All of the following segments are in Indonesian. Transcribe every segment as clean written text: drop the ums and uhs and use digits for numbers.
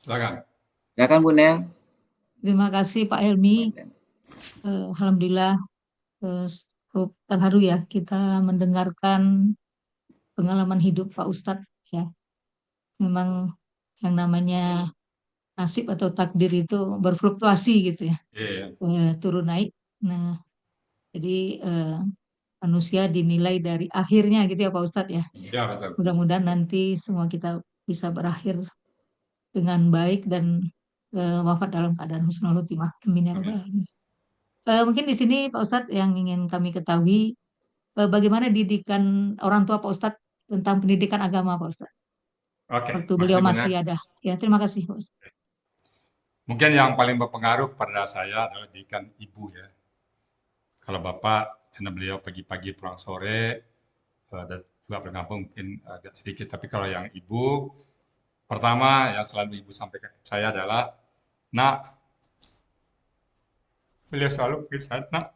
Silakan. Silakan Bu Nel. Terima kasih Pak Helmi. Alhamdulillah cukup terharu ya kita mendengarkan pengalaman hidup Pak Ustadz ya. Memang yang namanya nasib atau takdir itu berfluktuasi gitu ya, Iya, turun naik. Nah, jadi manusia dinilai dari akhirnya gitu ya Pak Ustadz ya. iya betul. Mudah-mudahan nanti semua kita bisa berakhir dengan baik dan wafat dalam keadaan husnul khotimah. Amin ya rabbal Amin. alamin. Mungkin di sini Pak Ustadz yang ingin kami ketahui, bagaimana didikan orang tua Pak Ustadz tentang pendidikan agama Pak Ustadz Oke, waktu beliau makasih masih banyak. ada. Ya, terima kasih Pak Ustadz. Mungkin yang paling berpengaruh pada saya adalah didikan ibu ya. Kalau bapak, karena beliau pagi-pagi pulang sore, dan juga berkampung mungkin agak sedikit. Tapi kalau yang ibu, pertama yang selalu ibu sampaikan ke saya adalah, nak, beliau selalu pesan, nak,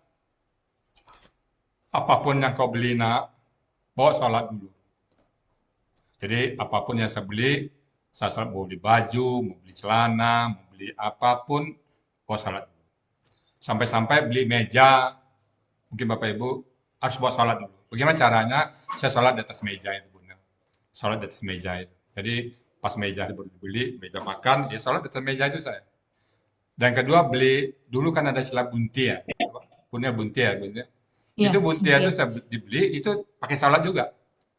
apapun yang kau beli nak, bawa sholat dulu. Jadi apapun yang saya beli, saya sholat mau beli baju, mau beli celana, mau beli apapun, bawa sholat dulu. Sampai-sampai beli meja, mungkin Bapak Ibu harus bawa sholat dulu. Bagaimana caranya? Saya sholat di atas meja itu, Bunda. Sholat di atas meja itu. Jadi pas meja baru dibeli, meja makan, ya sholat di atas meja itu saya. Dan kedua beli, dulu kan ada istilah buntia, punya buntia, buntia. Ya, Itu buntia ya. itu saya dibeli, itu pakai sholat juga.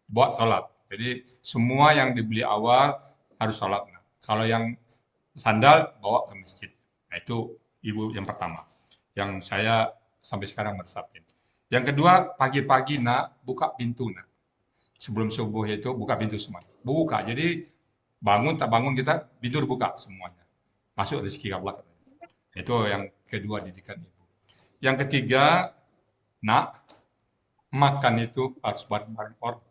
Bawa sholat. Jadi semua yang dibeli awal harus sholat. Nah, kalau yang sandal bawa ke masjid. Nah, itu ibu yang pertama. Yang saya sampai sekarang meresapin. Yang kedua, pagi-pagi nak, buka pintu nak. Sebelum subuh itu buka pintu semua. Buka. Jadi bangun tak bangun kita pintu dibuka semuanya. Masuk rezeki Allah. Itu yang kedua didikan ibu. Yang ketiga, nak, makan itu harus bareng-bareng orang.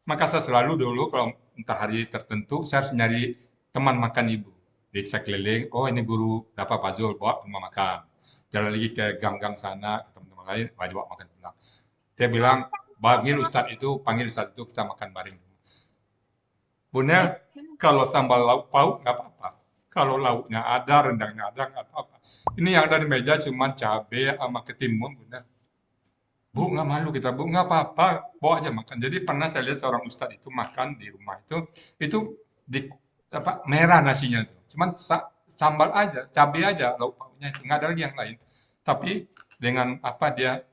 Maka saya selalu dulu kalau entah hari tertentu, saya harus nyari teman makan ibu. Jadi saya keliling, oh ini guru dapat Pak Zul, bawa ke rumah makan. Jalan lagi ke gang-gang sana, ke teman-teman lain, wajib bawa makan pulang. Dia bilang, panggil Ustadz itu kita makan bareng. Bunda, kalau sambal lauk pauk nggak apa-apa. Kalau lauknya ada, rendangnya ada, nggak apa-apa. Ini yang ada di meja cuma cabai sama ketimun, Bunda. Bu, nggak malu kita, Bu, nggak apa-apa, bawa aja makan. Jadi pernah saya lihat seorang ustadz itu makan di rumah itu di apa merah nasinya tuh. Cuman sambal aja, cabai aja, lauk pauknya itu nggak ada lagi yang lain. Tapi dengan apa dia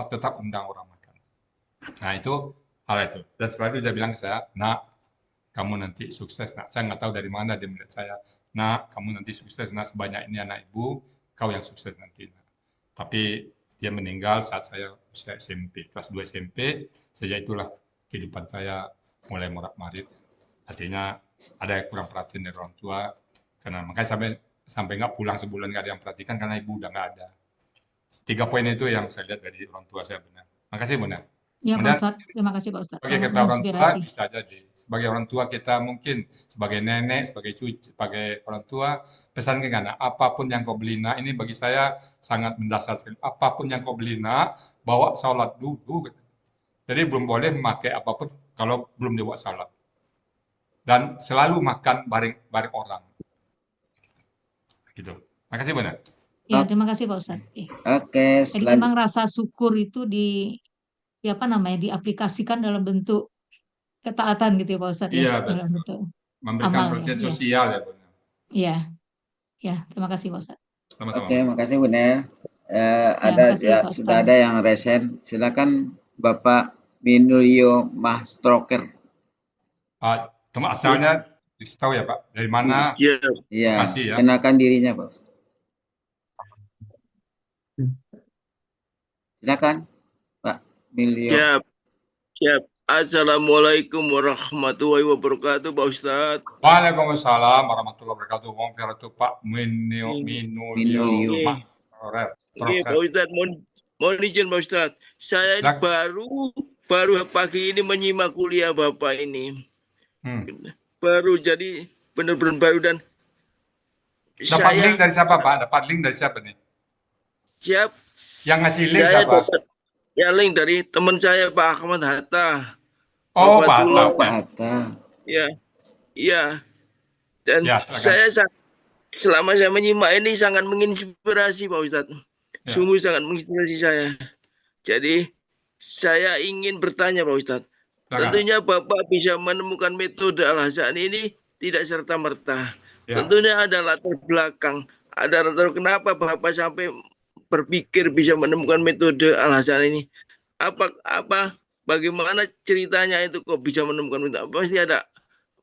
tetap undang orang makan. Nah itu hal itu. Dan selalu dia bilang ke saya, nak, kamu nanti sukses, nak. Saya nggak tahu dari mana dia melihat saya. Nak, kamu nanti sukses, nak. Sebanyak ini anak ibu, kau yang sukses nanti. Nak. Tapi dia meninggal saat saya usia SMP, kelas 2 SMP. Sejak itulah kehidupan saya mulai morat-marit. Artinya ada yang kurang perhatian dari orang tua. Karena makanya sampai sampai nggak pulang sebulan nggak ada yang perhatikan karena ibu udah nggak ada. 3 poin itu yang saya lihat dari orang tua saya benar. Makasih benar. Ya Pak Kemudian Ustadz, terima kasih Pak Ustadz. sebagai Sangat kita orang tua menginspirasi. bisa jadi. Sebagai orang tua kita mungkin sebagai nenek, sebagai cucu, sebagai orang tua pesan ke anak, apapun yang kau beli nak, ini bagi saya sangat mendasar sekali. Apapun yang kau beli nak, bawa sholat dulu. Jadi belum boleh memakai apapun kalau belum dibawa sholat. Dan selalu makan bareng bareng orang. Gitu. Makasih benar. Ya, terima kasih Pak Ustadz. Oke, Jadi memang rasa syukur itu apa namanya, diaplikasikan dalam bentuk ketaatan gitu ya Pak Ustadz ya, Iya dalam betul. bentuk Memberikan amal ya. perhatian Ya, sosial ya benar. ya, ya. Terima kasih Pak Ustadz. Sama-sama oke, benar. makasih Bu Nel. Ya, Ada makasih ya, Pak sudah Ustadz. ada yang resen. Silakan Bapak Minulio Mahstroker. Teman asalnya dikasih tahu ya Pak, dari mana Iya, Iya, lokasi ya. kenakan dirinya Pak. Silakan Pak Milio. siap, siap. Assalamualaikum warahmatullahi wabarakatuh, Pak Ustadz. Waalaikumsalam warahmatullahi wabarakatuh. Wong itu Pak Ini, Minulio Minulio. ini, Pak Ustadz, mohon izin Pak Ustadz. Saya ini baru pagi ini menyimak kuliah Bapak ini. Baru jadi benar-benar baru dan Dapat saya link dari siapa Pak? Dapat link dari siapa nih? siap. Yang ngasih link Saya siapa? dapat ya link dari teman saya Pak Ahmad Hatta. Oh Pak Bapak Hatta. Oh, Tullah. Pak Oke. Hatta. Ya, iya. Dan Ya, silakan. selama saya menyimak ini sangat menginspirasi Pak Ustadz. Ya. Sungguh sangat menginspirasi saya. Jadi saya ingin bertanya Pak Ustadz. Silakan. Tentunya Bapak bisa menemukan metode Al-Hasan ini tidak serta-merta. Ya. Tentunya ada latar belakang. Ada latar kenapa Bapak sampai berpikir bisa menemukan metode Al-Hasan ini. Bagaimana ceritanya itu kok bisa menemukan metode? Pasti ada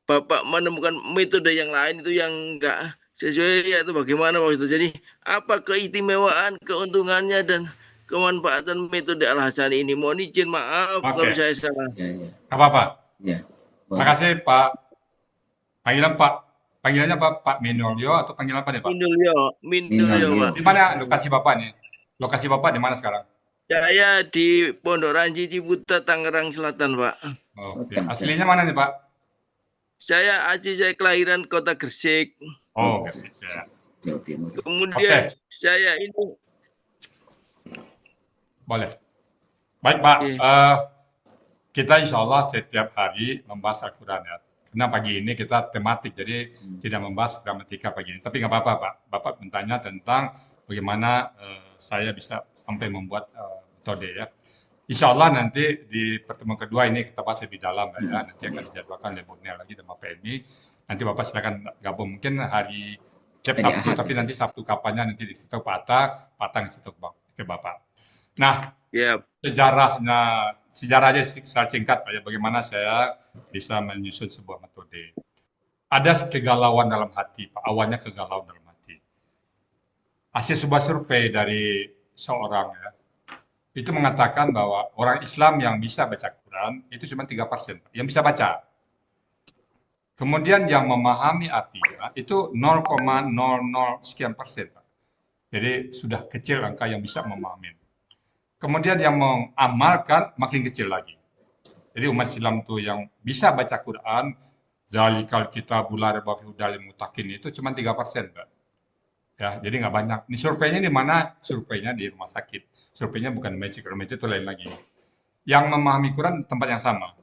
Bapak menemukan metode yang lain itu yang enggak sesuai atau bagaimana Pak Ustadz. Jadi apa keistimewaan, keuntungannya dan kemanfaatan metode Al-Hasan ini? Mohon izin maaf kalau saya salah. Ya, ya. Nggak apa-apa. Ya. Terima kasih Pak. Panggilannya Pak Minulyo atau panggilan apa nih Pak? Minulyo Pak. Di mana lokasi Bapak nih? Lokasi Bapak di mana sekarang? Saya di Pondok Ranji Ciputat, Tangerang Selatan Pak. Oke. Aslinya mana nih Pak? Saya Aceh, saya kelahiran Kota Gresik. Oh, Gresik ya. Jawa Timur. Kemudian saya ini boleh. Baik Pak, Oke. kita insya Allah setiap hari membahas Al-Quran ya. Karena pagi ini kita tematik, jadi tidak membahas gramatika pagi ini. Tapi nggak apa-apa Pak. Bapak bertanya tentang bagaimana saya bisa sampai membuat metode ya. Insya Allah nanti di pertemuan kedua ini kita bahas lebih dalam ya. Nanti akan dijadwalkan oleh Borneo lagi dan Bapak ini. Nanti Bapak silakan gabung mungkin hari tiap Sabtu, tapi nanti Sabtu kapannya nanti di situ Pak Ata ngasih tahu ke Bapak. Nah, ya sejarah aja secara singkat Pak ya, bagaimana saya bisa menyusun sebuah metode. Ada kegalauan dalam hati Pak, awalnya kegalauan dalam hati. Hasil sebuah survei dari seorang ya, itu mengatakan bahwa orang Islam yang bisa baca Quran itu cuma 3% yang bisa baca. Kemudian yang memahami artinya itu 0,00 sekian persen, Pak. Jadi sudah kecil angka yang bisa memahami. Kemudian yang mengamalkan makin kecil lagi. Jadi umat Islam itu yang bisa baca Quran, zalikal kitabul la raiba fihi hudal lil muttaqin itu cuma 3%, Pak. Ya, jadi nggak banyak. Ini surveinya di mana? Surveinya di rumah sakit. Surveinya bukan Magic, kalau Magic itu lain lagi. Yang memahami Quran tempat yang sama.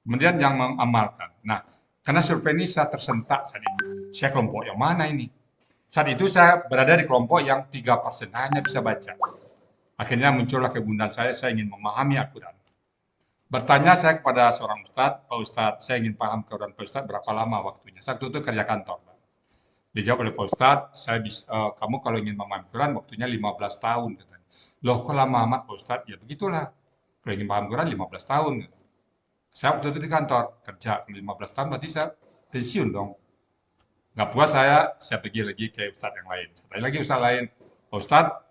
Kemudian yang mengamalkan. Nah, karena survei ini saya tersentak saat itu. Saya kelompok yang mana ini? Saat itu saya berada di kelompok yang 3% hanya bisa baca. Akhirnya muncullah kegundahan saya ingin memahami Al-Quran. Bertanya saya kepada seorang ustadz, Pak Ustadz, saya ingin paham Quran Pak Ustadz, berapa lama waktunya? Saat itu kerja kantor, Pak. Dijawab oleh Pak Ustadz, kamu kalau ingin memahami Quran waktunya 15 tahun. Katanya. Loh, kok lama amat Pak Ustadz? Ya begitulah. Kalau ingin paham Quran 15 tahun. Saya waktu itu di kantor, kerja 15 tahun, berarti saya pensiun dong. Nggak puas saya pergi lagi ke Ustadz yang lain. Saya tanya lagi Ustadz lain, Pak Ustadz,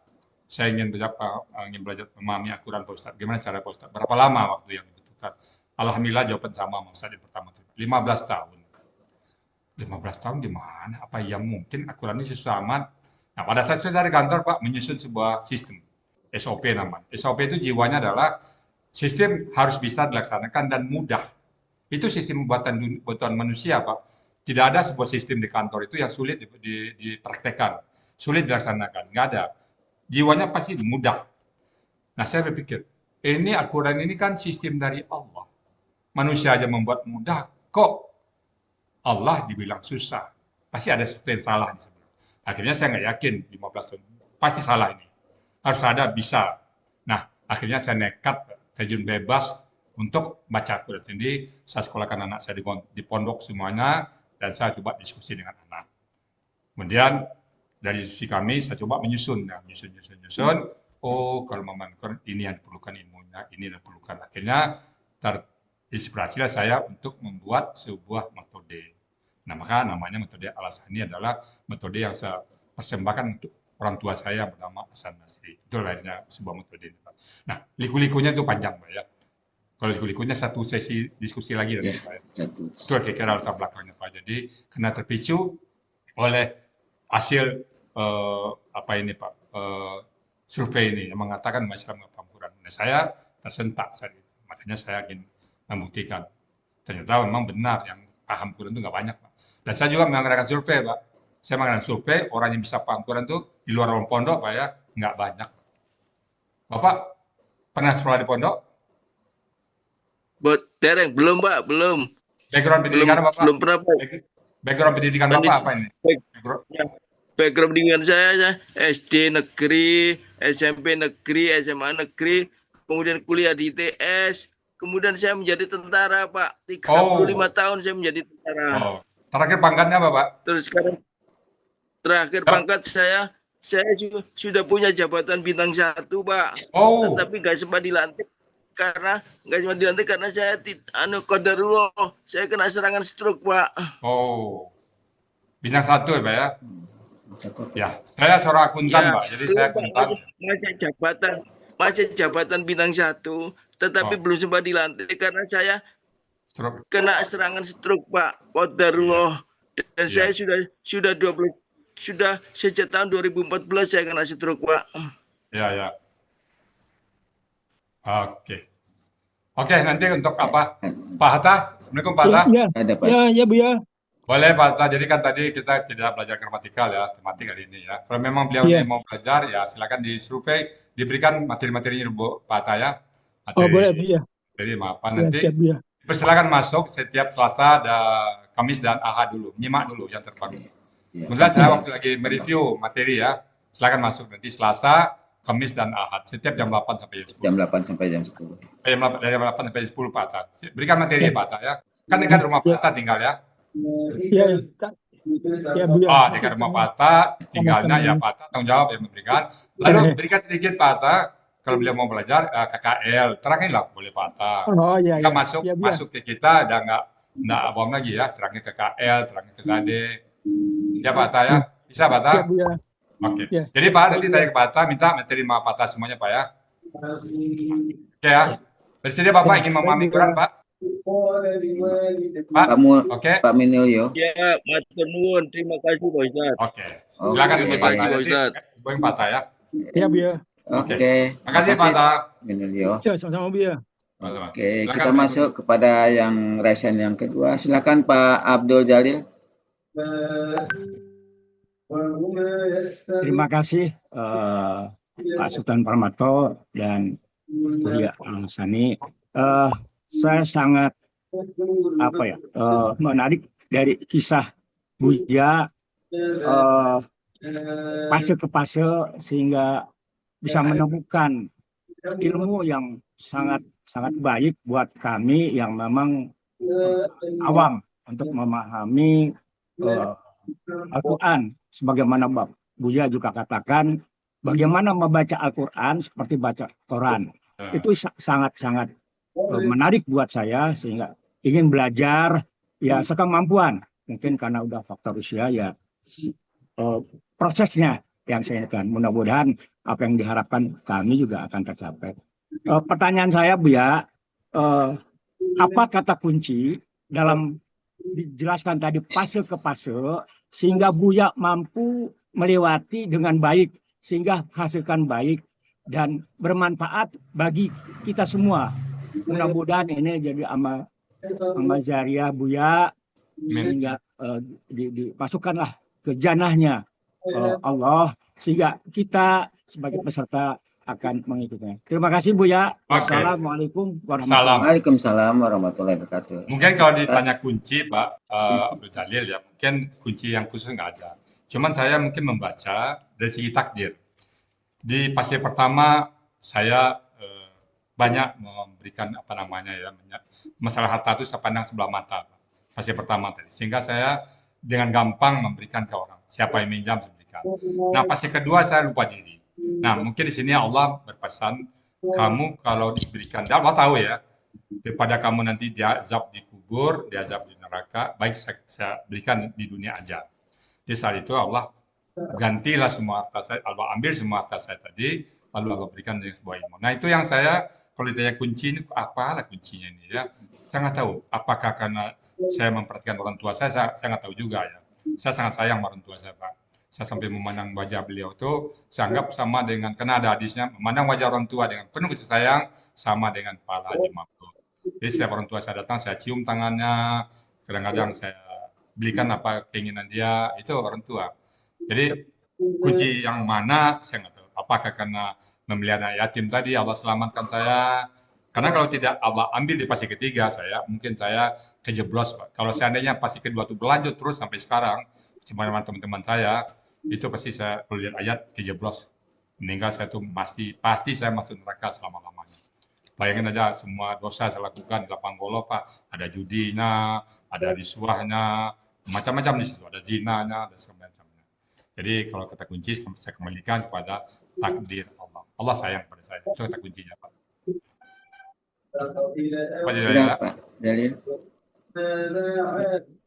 saya ingin belajar memahami Al-Quran Pak Ustadz. Gimana cara Pak Ustadz? Berapa lama waktu yang dibutuhkan? Alhamdulillah jawaban sama Pak Ustadz yang pertama. 15 tahun. 15 tahun gimana? Apa yang mungkin Al-Quran ini susah amat? Nah, pada saat saya dari kantor, Pak, menyusun sebuah sistem. SOP namanya. SOP itu jiwanya adalah sistem harus bisa dilaksanakan dan mudah. Itu sistem buatan manusia, Pak. Tidak ada sebuah sistem di kantor itu yang sulit dipraktekkan. Sulit dilaksanakan. Nggak ada. Jiwanya pasti mudah. Nah, saya berpikir, ini Al-Quran ini kan sistem dari Allah. Manusia aja membuat mudah. Kok Allah dibilang susah. Pasti ada sesuatu yang salah di sana. Akhirnya saya nggak yakin 15 tahun. Pasti salah ini. Harus ada bisa. Nah, akhirnya saya nekat terjun bebas untuk baca Al-Quran sendiri. Saya sekolahkan anak saya di pondok semuanya. Dan saya coba diskusi dengan anak. Kemudian dari diskusi kami, saya coba menyusun. Ya, nyusun. Oh, kalau memahami Quran, ini yang diperlukan ilmunya. Ini yang diperlukan. Akhirnya terinspirasilah saya untuk membuat sebuah metode. Nah, maka namanya metode Al-Hasani adalah metode yang saya persembahkan untuk orang tua saya yang bernama Hasan Nasri. Itu lahirnya sebuah metode ini, Pak. Nah, liku-likunya itu panjang, Pak ya. Kalau liku-likunya satu sesi diskusi lagi nanti, Pak ya. Itu kira-kira latar belakangnya, Pak. Jadi, karena terpicu oleh hasil survei ini yang mengatakan masyarakat nggak paham Quran. Nah, saya tersentak saat itu. Makanya saya ingin membuktikan. Ternyata memang benar yang paham Quran itu nggak banyak, Pak. Dan saya juga mengadakan survei, Pak. Saya mengadakan survei, orang yang bisa paham Quran itu di luar ruang pondok, Pak ya, nggak banyak. Bapak pernah sekolah di pondok? Tereng, belum, Pak, belum. Background pendidikan Bapak? Belum pernah, Pak. Background pendidikan Bapak apa ini? Background pendidikan saya SD negeri, SMP negeri, SMA negeri, kemudian kuliah di ITS, kemudian saya menjadi tentara, Pak. 35 tahun saya menjadi tentara. Oh. Terakhir pangkatnya apa, Pak? Terus sekarang terakhir pangkat saya sudah punya jabatan bintang 1, Pak. Tetapi nggak sempat dilantik karena saya qadarullah, saya kena serangan stroke, Pak. Oh. Bintang 1 ya, Pak ya? Ya, saya seorang akuntan, Ya, Pak. Jadi saya akuntan. Masih jabatan bintang 1, tetapi belum sempat dilantik karena saya Stroke. kena serangan stroke, Pak. Qadarullah. Dan saya sudah sejak tahun 2014 saya kena stroke, Pak. Ya. Oke. Oke, nanti untuk apa? Pak Hatta, Assalamualaikum Pak Hatta. Ada Pak. Ya, Bu ya. Boleh Pak Hatta, jadi kan tadi kita tidak belajar gramatikal ya, tematik hari ini ya. Kalau memang beliau ini mau belajar, ya silakan disurvei, diberikan materi-materinya dulu Pak Hatta ya. Oh boleh Bu ya. Jadi maaf Pak, Ya, nanti siap, Bu ya. persilakan masuk setiap Selasa, Kamis dan Ahad dulu, nyimak dulu yang terbaru. Kemudian saya waktu lagi mereview materi ya, silakan masuk nanti Selasa, Kamis dan Ahad, setiap jam 8 sampai jam 10. Jam 8 sampai jam 10. Dari jam 8 sampai 10 Pak Hatta. Berikan materi Pak Hatta ya. Kan dekat rumah Pak Hatta tinggal ya. Ya, Bu ya. Dekat rumah Pak Hatta, tinggalnya ya Pak Hatta, tanggung jawab yang memberikan. Lalu berikan sedikit Pak Hatta, kalau beliau mau belajar KKL, terangin lah boleh Pak Hatta. Oh iya. Kita masuk ke kita, udah nggak awam lagi ya, terangin ke KL, terangin ke SADE. Ya Pak Hatta ya, bisa Pak Hatta? Siap, Bu ya. Oke. Ya. Jadi Pak, nanti tanya ke Pak Hatta, minta materi Pak Hatta semuanya Pak ya. Oke ya. Bersedia Bapak ingin memahami Quran Pak? Pak, oke. Pak Minulio. Ya, matur nuwun. Terima kasih, Pak Ustadz. Oke. Silakan nanti Pak Hatta. Pak Ustadz. Hubungi Pak Hatta ya. Ya, Bu ya. Oke. Terima kasih Pak Hatta. Minulio. Ya, sama-sama Bu ya. Oke, kita masuk kepada yang raisan yang kedua. Silakan Pak Abdul Jalil. Terima kasih Pak Sultan Parmato dan Buya Al-Hasani. Saya sangat menarik dari kisah Buya fase ke fase sehingga bisa menemukan ilmu yang sangat baik buat kami yang memang awam untuk memahami Al-Quran. Sebagaimana Buya juga katakan, bagaimana membaca Al-Quran seperti baca Quran. Itu sangat menarik buat saya, sehingga ingin belajar ya sekemampuan. Mungkin karena udah faktor usia ya prosesnya yang saya inginkan. Mudah-mudahan apa yang diharapkan kami juga akan tercapai. Pertanyaan saya Buya, apa kata kunci dalam dijelaskan tadi fase ke fase sehingga Buya mampu melewati dengan baik sehingga hasilkan baik dan bermanfaat bagi kita semua. Mudah-mudahan ini jadi amal jariah Buya sehingga dimasukkanlah ke janahnya Allah sehingga kita sebagai peserta akan mengikutinya. Terima kasih Buya. Assalamualaikum Waalaikumsalam warahmatullahi wabarakatuh. Mungkin kalau ditanya kunci Pak Abdul Jalil ya, mungkin kunci yang khusus nggak ada. Cuman saya mungkin membaca dari segi takdir. Di fase pertama saya banyak memberikan masalah harta itu saya pandang sebelah mata. Fase pertama tadi. Sehingga saya dengan gampang memberikan ke orang. Siapa yang minjam saya berikan. Nah fase kedua saya lupa diri. Nah, mungkin di sini Allah berpesan, kamu kalau diberikan, Allah tahu ya, daripada kamu nanti diazab di kubur, diazab di neraka, baik saya berikan di dunia aja. Jadi saat itu Allah gantilah semua harta saya, Allah ambil semua harta saya tadi, lalu Allah berikan dengan sebuah ilmu. Nah, itu yang saya, kalau ditanya kunci ini, apalah kuncinya ini ya, saya nggak tahu. Apakah karena saya memperhatikan orang tua saya nggak tahu juga ya. Saya sangat sayang orang tua saya, Pak. Saya sampai memandang wajah beliau itu, saya anggap sama dengan, karena ada hadisnya, memandang wajah orang tua dengan penuh kasih sayang, sama dengan Pak Haji Mabrur. Jadi setiap orang tua saya datang, saya cium tangannya, kadang-kadang saya belikan apa keinginan dia, itu orang tua. Jadi kunci yang mana, saya nggak tahu. Apakah karena memelihara yatim tadi, Allah selamatkan saya, Karena kalau tidak Allah ambil di fase ketiga, mungkin saya kejeblos, Pak. Kalau seandainya fase kedua itu berlanjut terus sampai sekarang, sama teman-teman saya, itu pasti saya kalau lihat ayat kejeblos. Meninggal saya tuh pasti saya masuk neraka selama-lamanya. Bayangin aja semua dosa saya lakukan di lapang golok, Pak. Ada judinya, ada risuahnya, macam-macam di situ. Ada zinanya, ada semacamnya. Jadi kalau kata kunci saya kembalikan kepada takdir Allah. Allah sayang pada saya. Itu kata kuncinya, Pak. Sudah, Pak Jalil.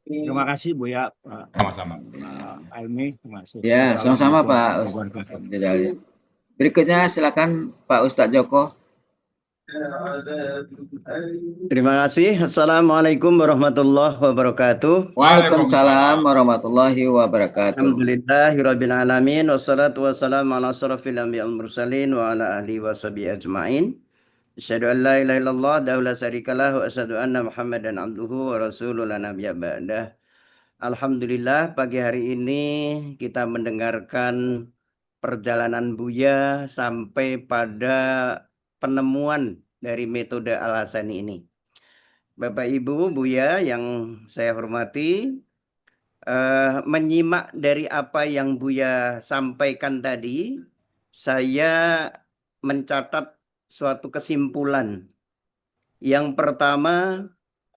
Terima kasih Buya, Pak Sama-sama. Almi, terima kasih. Ya, sama-sama Pak Ustadz Jalil. Berikutnya silakan Pak Ustadz Joko. Terima kasih. Assalamualaikum warahmatullahi wabarakatuh. Waalaikumsalam warahmatullahi wabarakatuh. Alhamdulillahirabbil alamin wassalatu wassalamu ala asrofil anbiya'il mursalin wa ala ahlihi washabihi ajmain. Asyhadu an la ilaha illallah wa la syarikalah wa asyhadu anna Muhammadan abduhu wa rasuluhu la nabiyya ba'dah. Alhamdulillah pagi hari ini kita mendengarkan perjalanan Buya sampai pada penemuan dari metode Al-Hasani ini. Bapak Ibu Buya yang saya hormati, menyimak dari apa yang Buya sampaikan tadi, saya mencatat suatu kesimpulan. Yang pertama,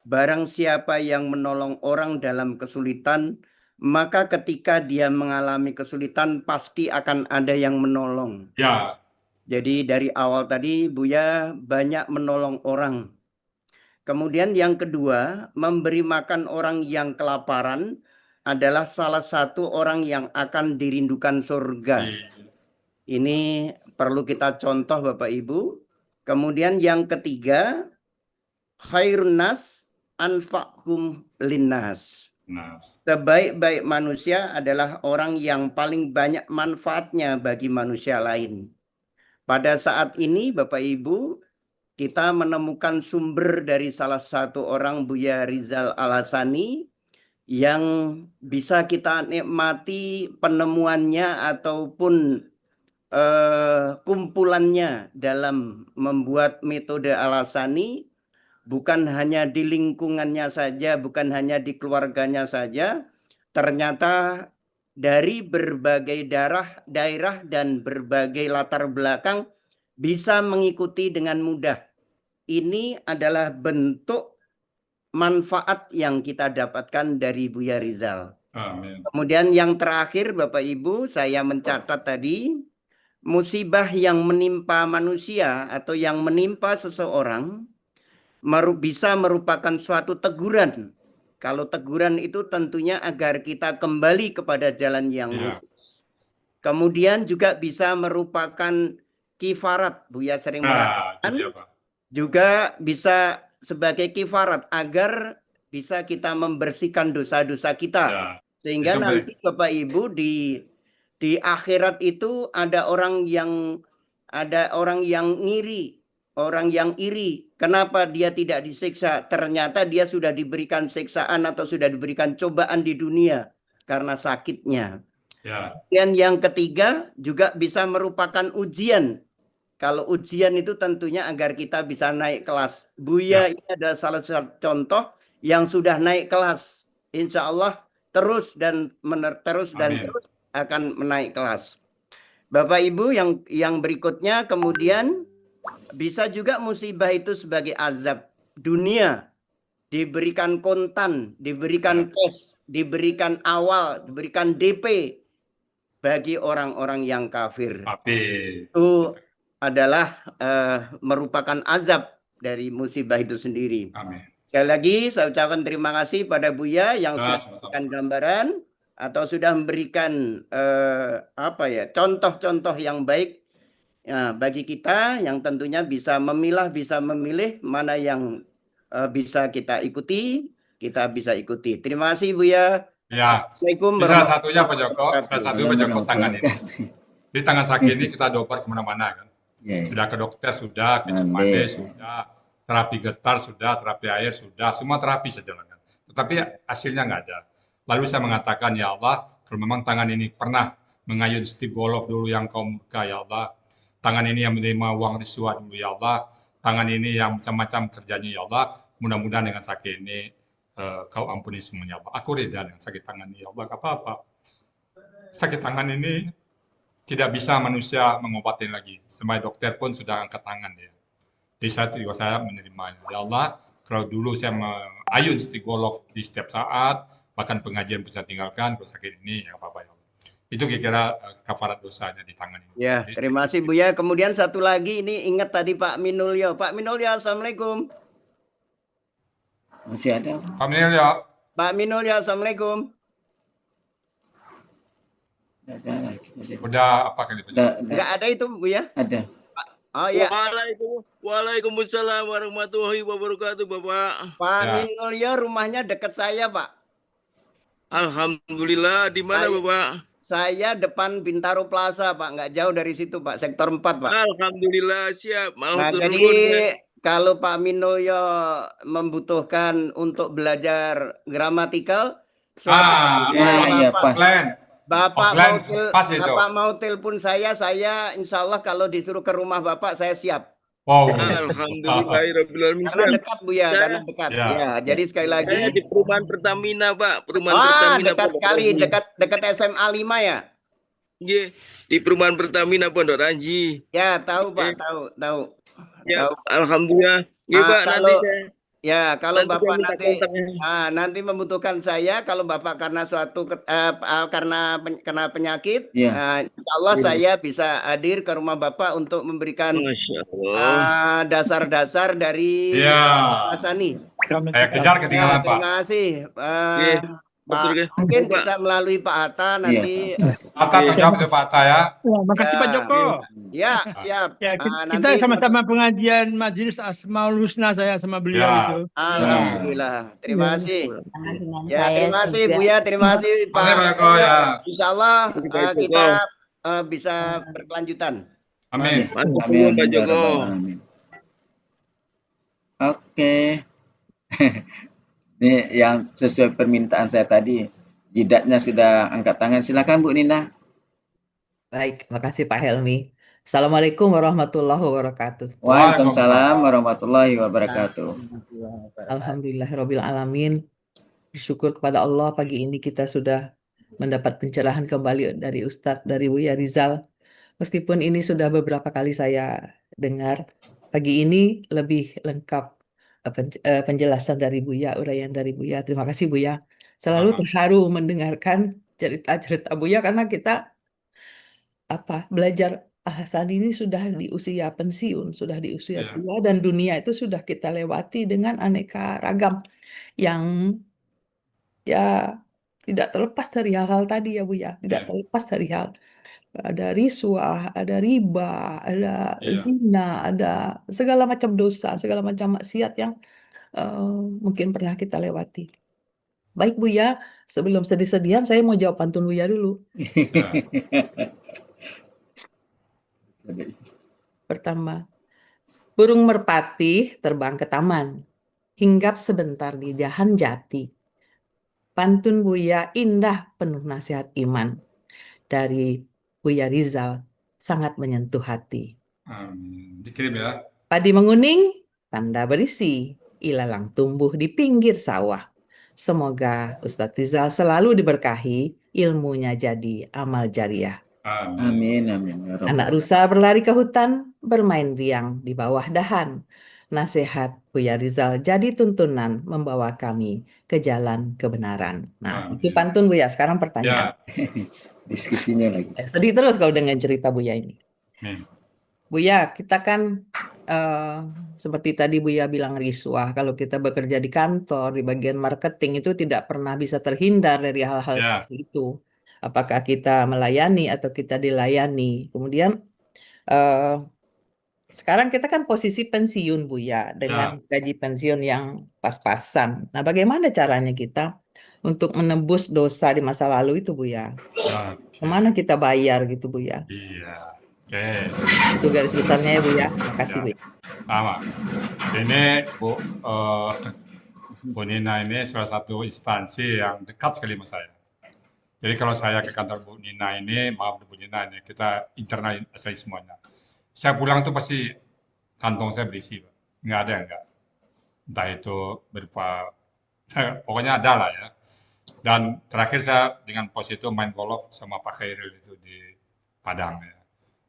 barang siapa yang menolong orang dalam kesulitan, maka ketika dia mengalami kesulitan pasti akan ada yang menolong. Ya. Jadi dari awal tadi Buya banyak menolong orang. Kemudian yang kedua, memberi makan orang yang kelaparan adalah salah satu orang yang akan dirindukan surga. Ini perlu kita contoh Bapak Ibu. Kemudian yang ketiga, khairun nas anfa'hum linnas. Sebaik-baik manusia adalah orang yang paling banyak manfaatnya bagi manusia lain. Pada saat ini Bapak Ibu, kita menemukan sumber dari salah satu orang Buya Rizal Al-Hasani yang bisa kita nikmati penemuannya ataupun kumpulannya dalam membuat metode Al-Hasani, bukan hanya di lingkungannya saja, bukan hanya di keluarganya saja, ternyata dari berbagai daerah dan berbagai latar belakang bisa mengikuti dengan mudah. Ini adalah bentuk manfaat yang kita dapatkan dari Buya Rizal. Amin. Kemudian yang terakhir Bapak Ibu, saya mencatat tadi, musibah yang menimpa manusia atau yang menimpa seseorang bisa merupakan suatu teguran. Kalau teguran itu tentunya agar kita kembali kepada jalan yang lurus. Kemudian juga bisa merupakan kifarat. Buya sering mengatakan juga bisa sebagai kifarat agar bisa kita membersihkan dosa-dosa kita. Sehingga nanti Bapak Ibu di akhirat itu ada orang yang ngiri, orang yang iri. Kenapa dia tidak disiksa? Ternyata dia sudah diberikan siksaan atau sudah diberikan cobaan di dunia karena sakitnya. Dan yang ketiga juga bisa merupakan ujian. Kalau ujian itu tentunya agar kita bisa naik kelas. Buya ini adalah salah satu contoh yang sudah naik kelas. Insya Allah terus terus akan menaik kelas. Bapak Ibu yang berikutnya kemudian bisa juga musibah itu sebagai azab dunia, diberikan kontan, diberikan cash, diberikan awal, diberikan DP bagi orang-orang yang kafir. Itu adalah merupakan azab dari musibah itu sendiri. Amin. Sekali lagi saya ucapkan terima kasih pada Buya yang sudah memberikan gambaran atau sudah memberikan contoh-contoh yang baik bagi kita yang tentunya bisa memilah, bisa memilih mana yang bisa kita ikuti, kita bisa ikuti. Terima kasih Buya. Ya. Assalamualaikum Salah satunya Pak Joko, tangan ini. Di tangan sakit ini kita diobat kemana-mana kan. Sudah ke dokter, sudah ke Cimande, sudah terapi getar, sudah terapi air, sudah semua terapi saya jalankan. Tetapi hasilnya nggak ada. Lalu saya mengatakan, ya Allah, kalau memang tangan ini pernah mengayun stick golf dulu yang kau murka, ya Allah. Tangan ini yang menerima uang risuah dulu, ya Allah. tangan ini yang macam-macam kerjanya ya Allah, mudah-mudahan dengan sakit ini kau ampuni semuanya Allah. Aku reda dengan sakit tangan ini ya Allah, gak apa-apa. Sakit tangan ini tidak bisa manusia mengobati lagi. Sampai dokter pun sudah angkat tangan dia. Jadi saya menerimanya. Ya Allah, kalau dulu saya ayun istighfar di setiap saat, bahkan pengajian bisa tinggalkan, kalau sakit ini ya apa-apa ya Allah. Itu kira-kira kafarat dosanya di tangan ini. Ya, terima kasih Buya. Kemudian satu lagi, ini ingat tadi Pak Minulyo. Pak Minulyo, Assalamualaikum. Masih ada? Pak Minulyo. Pak Minulyo, Assalamualaikum. Udah apa kali? Enggak ada itu Buya? Ada. Oh ya. Waalaikumsalam warahmatullahi wabarakatuh, Bapak. Pak Minulyo rumahnya dekat saya, Pak. Alhamdulillah, di mana Bapak? Saya depan Bintaro Plaza, Pak. Nggak jauh dari situ, Pak. Sektor 4, Pak. Alhamdulillah, siap. Nah, jadi kalau Pak Minulyo membutuhkan untuk belajar gramatikal, Bapak mau telepon saya insya Allah kalau disuruh ke rumah Bapak, saya siap. Wow. Alhamdulillahirrahmanirrahim. Karena dekat Bu ya, karena dekat. Ya, jadi sekali lagi. Saya di perumahan Pertamina, Pak. Pertamina. Dekat sekali, dekat SMA 5 ya? Iya, di perumahan Pertamina Pondok Ranji. Ya, tahu Pak, tahu. Ya, alhamdulillah. Iya, Pak, nanti saya. Ya, kalau Bapak nanti membutuhkan saya, kalau Bapak karena karena kena penyakit, insya Allah saya bisa hadir ke rumah Bapak untuk memberikan dasar-dasar dari Asani. Kejar ketinggalan Pak. Terima kasih. Pak, mungkin bisa melalui Pak Atta nanti. Atta terjawab oleh Pak Atta ya. Wah, makasih Pak Joko. Ya, siap. Ya, kita sama-sama pengajian Majelis Asmaul Husna saya sama beliau itu. Alhamdulillah. Terima kasih. Ya, terima kasih Buya, terima kasih Pak. Insya Allah kita bisa berkelanjutan. Amin. Amin. Pak Joko. Oke. Ini yang sesuai permintaan saya tadi, jidatnya sudah angkat tangan. Silakan Bu Nina. Baik, makasih Pak Helmi. Assalamualaikum warahmatullahi wabarakatuh. Waalaikumsalam warahmatullahi wabarakatuh. Alhamdulillahirabbil alamin. Bersyukur kepada Allah, pagi ini kita sudah mendapat pencerahan kembali dari Ustadz, dari Buya Rizal. Meskipun ini sudah beberapa kali saya dengar, pagi ini lebih lengkap penjelasan dari Buya, uraian dari Buya. Terima kasih Buya. Selalu terharu mendengarkan cerita-cerita Buya karena kita belajar Ahsan ini sudah di usia pensiun, sudah di usia tua, dan dunia itu sudah kita lewati dengan aneka ragam yang ya tidak terlepas dari hal-hal tadi ya Buya, tidak terlepas dari hal. Ada riswah, ada riba, ada zina, ada segala macam dosa, segala macam maksiat yang mungkin pernah kita lewati. Baik Buya, sebelum sedih-sedihan saya mau jawab pantun Buya dulu. Pertama, burung merpati terbang ke taman, hinggap sebentar di dahan jati. Pantun Buya indah penuh nasihat iman. Dari Buya Rizal sangat menyentuh hati. Dikirim ya. Padi menguning, tanda berisi, ilalang tumbuh di pinggir sawah. Semoga Ustadz Rizal selalu diberkahi, ilmunya jadi amal jariah. Amin, amin. Anak rusa berlari ke hutan, bermain riang di bawah dahan. Nasihat Buya Rizal jadi tuntunan membawa kami ke jalan kebenaran. Nah, itu pantun Buya. Sekarang pertanyaan. Diskusinya lagi. Sedih terus kalau dengan cerita Buya ini. Buya, kita kan seperti tadi Buya bilang riswah. Kalau kita bekerja di kantor, di bagian marketing itu tidak pernah bisa terhindar dari hal-hal seperti itu. Apakah kita melayani atau kita dilayani. Kemudian sekarang kita kan posisi pensiun Buya dengan gaji pensiun yang pas-pasan. Nah, bagaimana caranya kita untuk menebus dosa di masa lalu itu Buya? Kemana kita bayar gitu Buya? Iya. Itu garis besarnya ya Buya. Makasih Buya. Sama. Ini Bu Nina ini salah satu instansi yang dekat sekali sama saya. Jadi kalau saya ke kantor Bu Nina ini, maaf Bu Nina ini, kita internal asli semuanya. Saya pulang tuh pasti kantong saya berisi, Pak. enggak. Entah itu berupa pokoknya ada lah ya. Dan terakhir saya dengan pos itu main golf sama Pak Khairil itu di Padang ya.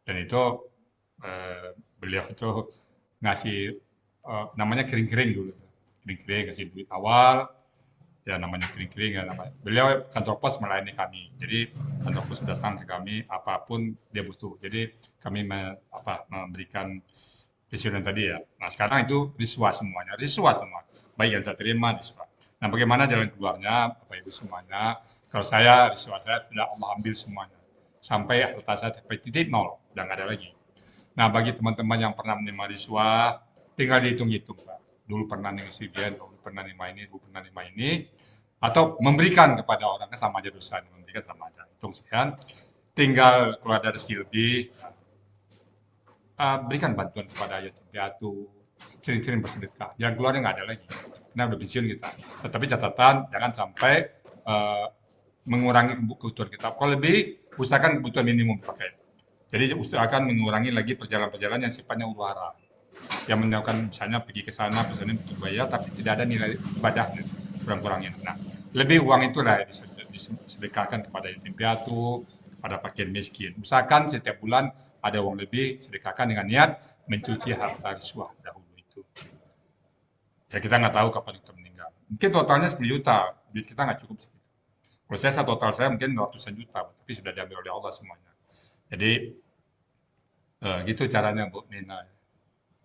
Dan itu beliau itu ngasih namanya kering-kering dulu. Kering-kering kasih duit awal, ya namanya kering-kering ya namanya. Beliau kantor pos melayani kami. Jadi kantor pos datang ke kami apapun dia butuh. Jadi kami memberikan pensiunan tadi ya. Nah sekarang itu riswa semuanya, riswa semua. Baik yang saya terima riswa. Nah bagaimana jalan keluarnya Bapak Ibu semuanya? Kalau saya riswa saya sudah Allah ambil semuanya. Sampai harta saya sampai titik nol, udah nggak ada lagi. Nah bagi teman-teman yang pernah menerima riswa, tinggal dihitung-hitung Pak. Dulu pernah nih sekian, dulu pernah nerima ini, atau memberikan kepada orang kan sama aja dosanya, memberikan sama aja. Hitung sekian, tinggal kalau ada rezeki lebih, berikan bantuan kepada yatim piatu, sering-sering bersedekah. Jalan keluarnya nggak ada lagi, karena udah pensiun kita. Tetapi catatan jangan sampai mengurangi kebutuhan kita. Kalau lebih, usahakan kebutuhan minimum dipakai. Jadi usahakan mengurangi lagi perjalanan-perjalanan yang sifatnya huru-hara. Yang melakukan misalnya pergi ke sana, misalnya berbayar, tapi tidak ada nilai ibadahnya, kurang-kurangin. Nah, lebih uang itulah yang disedekahkan kepada yatim piatu, kepada fakir miskin. Usahakan setiap bulan ada uang lebih, sedekahkan dengan niat mencuci harta riswah dahulu itu. Ya kita nggak tahu kapan kita meninggal. Mungkin totalnya 10 juta, duit kita nggak cukup segitu. Kalau saya total saya mungkin ratusan juta, tapi sudah diambil oleh Allah semuanya. Jadi gitu caranya Bu Nina.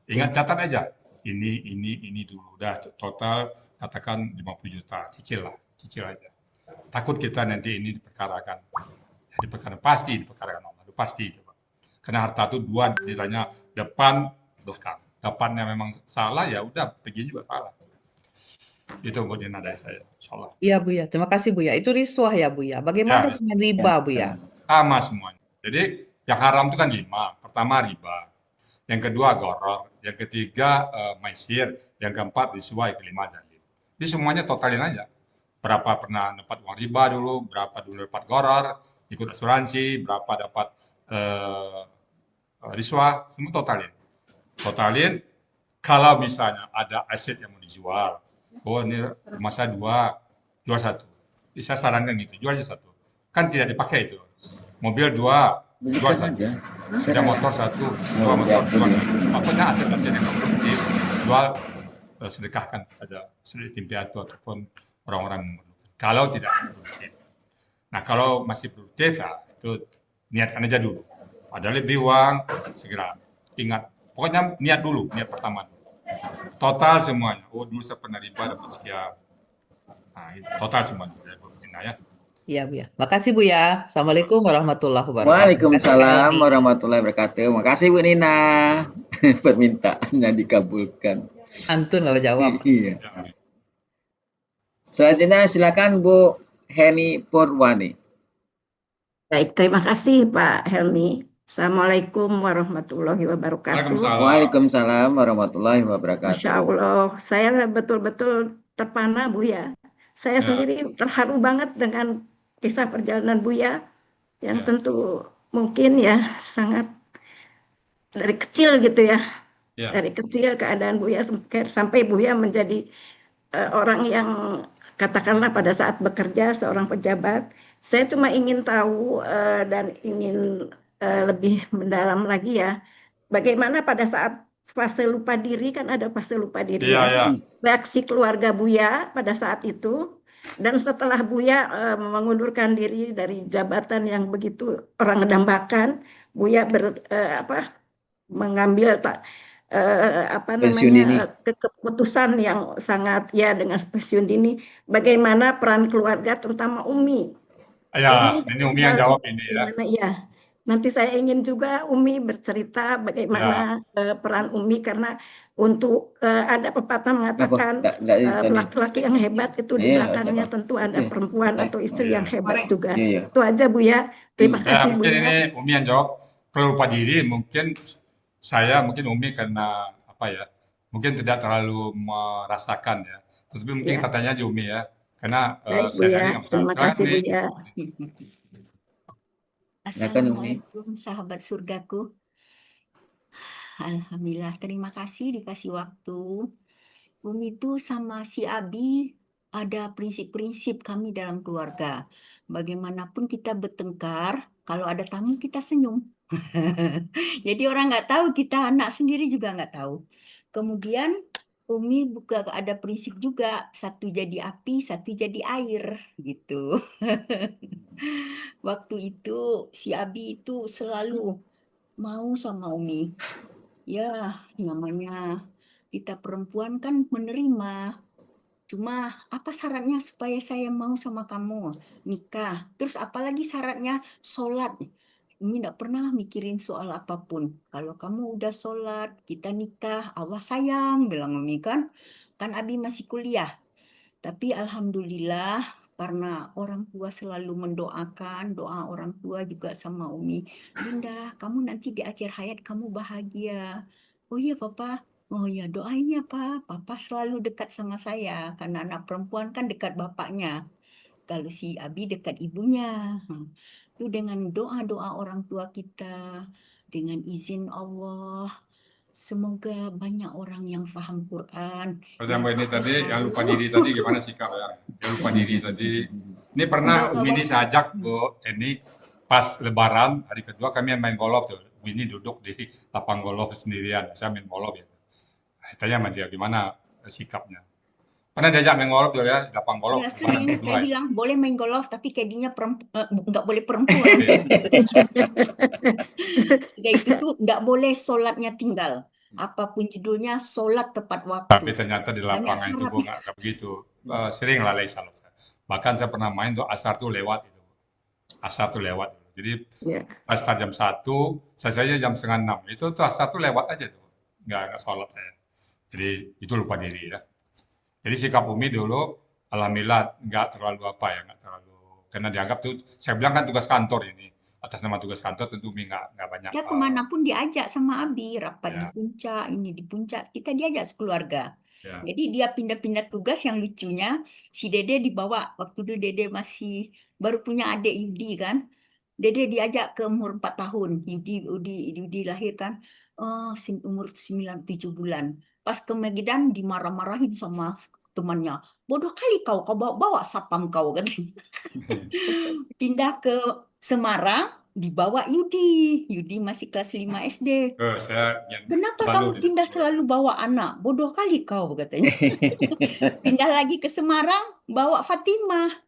Ingat catat aja. Ini dulu. Udah total katakan 50 juta. Cicil aja. Takut kita nanti ini diperkarakan. Ya, pasti diperkarakan Allah. Pasti coba. Karena harta itu dua ditanya depan, belakang. Depannya memang salah ya udah pergi juga salah. Itu Bu Nina dari saya. Insyaallah. Iya Bu ya, terima kasih Bu ya. Itu riswah ya Bu ya. Bagaimana dengan riba Bu ya? Sama semuanya. Jadi yang haram itu kan 5. Pertama riba. Yang kedua goror, yang ketiga maisir, yang keempat riswa, yang kelima zalim. Jadi semuanya totalin aja. Berapa pernah dapat uang riba dulu, berapa dulu dapat goror, ikut asuransi, berapa dapat riswa, semua totalin. Totalin, kalau misalnya ada aset yang mau dijual, oh ini rumah saya 2, jual 1. Saya sarankan gitu, jual aja 1. Kan tidak dipakai itu. Mobil 2, jual 1. Sepeda motor 1, 2 motor, jual 1. Pokoknya aset-aset yang produktif, jual, sedekahkan pada yatim piatu ataupun orang-orang yang memerlukan. Kalau tidak produktif. Nah kalau masih produktif, ya itu niatkan aja dulu. Ada lebih uang, segera. Ingat, pokoknya niat dulu, niat pertama. Total semuanya. Oh dulu saya pernah riba dapat sekian. Nah, total semuanya. Ya. Iya Bu ya. Makasih Bu ya. Assalamualaikum warahmatullahi wabarakatuh. Waalaikumsalam warahmatullahi wabarakatuh. Makasih Bu Nina. Permintaannya dikabulkan. Antun kalau jawab. Iya. Selanjutnya silakan Bu Heni Purwani. Baik, terima kasih Pak Helmi. Assalamualaikum warahmatullahi wabarakatuh. Waalaikumsalam warahmatullahi wabarakatuh. Masya Allah, saya betul-betul terpana Bu ya. Saya sendiri terharu banget dengan kisah perjalanan Buya yang tentu mungkin ya sangat dari kecil gitu ya. Dari kecil keadaan Buya sampai Buya menjadi orang yang katakanlah pada saat bekerja seorang pejabat. Saya cuma ingin tahu dan ingin lebih mendalam lagi ya. Bagaimana pada saat fase lupa diri, kan ada fase lupa diri ya. Reaksi keluarga Buya pada saat itu. Dan setelah Buya mengundurkan diri dari jabatan yang begitu orang dambakan, Buya mengambil keputusan yang sangat ya dengan pensiun dini. Bagaimana peran keluarga, terutama Umi? Ya, ini Umi yang jawab ini ya. Ya. Nanti saya ingin juga Umi bercerita bagaimana peran Umi, karena untuk ada pepatah mengatakan laki-laki yang hebat itu di belakangnya tentu ada perempuan atau istri yang hebat juga. Itu aja Bu ya. Terima kasih Bu. Mungkin ini Umi yang jawab. Kalau lupa diri mungkin Umi karena mungkin tidak terlalu merasakan ya. Tetapi mungkin katanya aja Umi ya. Karena saya terima kasih Bu ya. Assalamualaikum sahabat surgaku. Alhamdulillah, terima kasih dikasih waktu. Umi itu sama si Abi ada prinsip-prinsip kami dalam keluarga. Bagaimanapun kita bertengkar, kalau ada tamu kita senyum. Jadi orang nggak tahu, kita anak sendiri juga nggak tahu. Kemudian Umi buka ada prinsip juga, satu jadi api, satu jadi air, gitu. Waktu itu si Abi itu selalu mau sama Umi. Ya, namanya kita perempuan kan menerima. Cuma apa syaratnya supaya saya mau sama kamu? Nikah. Terus apalagi syaratnya? Sholat. Umi tidak pernah mikirin soal apapun. Kalau kamu udah sholat, kita nikah, Allah sayang, bilang Umi kan. Kan Abi masih kuliah. Tapi alhamdulillah karena orang tua selalu mendoakan, doa orang tua juga sama Umi. Bunda, kamu nanti di akhir hayat kamu bahagia. Oh iya Papa, oh iya doain ya Pak. Papa selalu dekat sama saya karena anak perempuan kan dekat bapaknya. Kalau si Abi dekat ibunya. Itu dengan doa-doa orang tua kita, dengan izin Allah, semoga banyak orang yang paham Quran. Kalau yang ini tadi, yang lupa diri tadi gimana sikap ya? Yang lupa diri tadi. Ini pernah Umi ini saya ajak Bu ini pas Lebaran hari kedua kami main golf tuh. Bu ini duduk di lapang golf sendirian. Saya main golf ya. Tanya sama dia gimana sikapnya. Pernah diajak main golf tuh ya, lapang golf. Ya sering, saya bilang boleh main golf tapi kayaknya nggak boleh perempuan. Sudah itu tuh nggak boleh sholatnya tinggal. Apapun judulnya, sholat tepat waktu. Tapi ternyata di lapangan itu Bu nggak begitu. Sering lalai salat. Bahkan saya pernah main tuh asar tuh lewat itu. Asar tuh lewat. Jadi pas start jam 1, selesainya jam 5:30. Itu tuh asar tuh lewat aja tuh. Nggak sholat saya. Jadi itu lupa diri ya. Jadi sikap Umi dulu, alhamdulillah nggak terlalu apa ya, nggak terlalu, karena dianggap tuh, saya bilang kan tugas kantor ini, atas nama tugas kantor tentu Umi nggak banyak. Ya kemanapun diajak sama Abi, rapat Ya. di puncak, ini di puncak, kita diajak sekeluarga. Ya. Jadi dia pindah-pindah tugas, yang lucunya, si Dede dibawa, waktu itu Dede masih baru punya adik Yudi kan, Dede diajak ke umur 4 tahun, Yudi lahir kan, umur 9-7 bulan. Pas ke Medan dimarah-marahin sama temannya, bodoh kali kau bawa sapam kau katanya. Pindah ke Semarang, dibawa Yudi masih kelas 5 SD. Kenapa kamu pindah selalu bawa anak? Bodoh kali kau katanya. Pindah lagi ke Semarang, bawa Fatimah.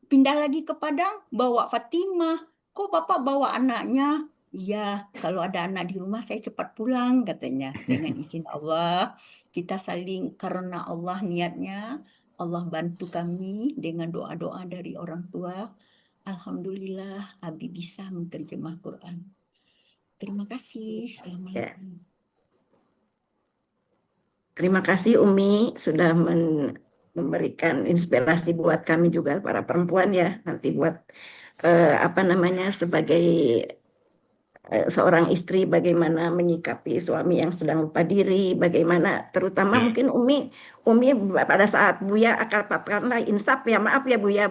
Pindah lagi ke Padang, bawa Fatimah. Kok Bapak bawa anaknya? Iya, kalau ada anak di rumah saya cepat pulang katanya. Dengan izin Allah, kita saling karena Allah niatnya, Allah bantu kami dengan doa-doa dari orang tua. Alhamdulillah, Abi bisa menerjemah Quran. Terima kasih. Assalamualaikum. Terima kasih Umi sudah memberikan inspirasi buat kami juga para perempuan ya. Nanti buat sebagai seorang istri bagaimana menyikapi suami yang sedang lupa diri, bagaimana terutama mungkin Umi pada saat Buya akan katakanlah insaf ya, maaf ya Buya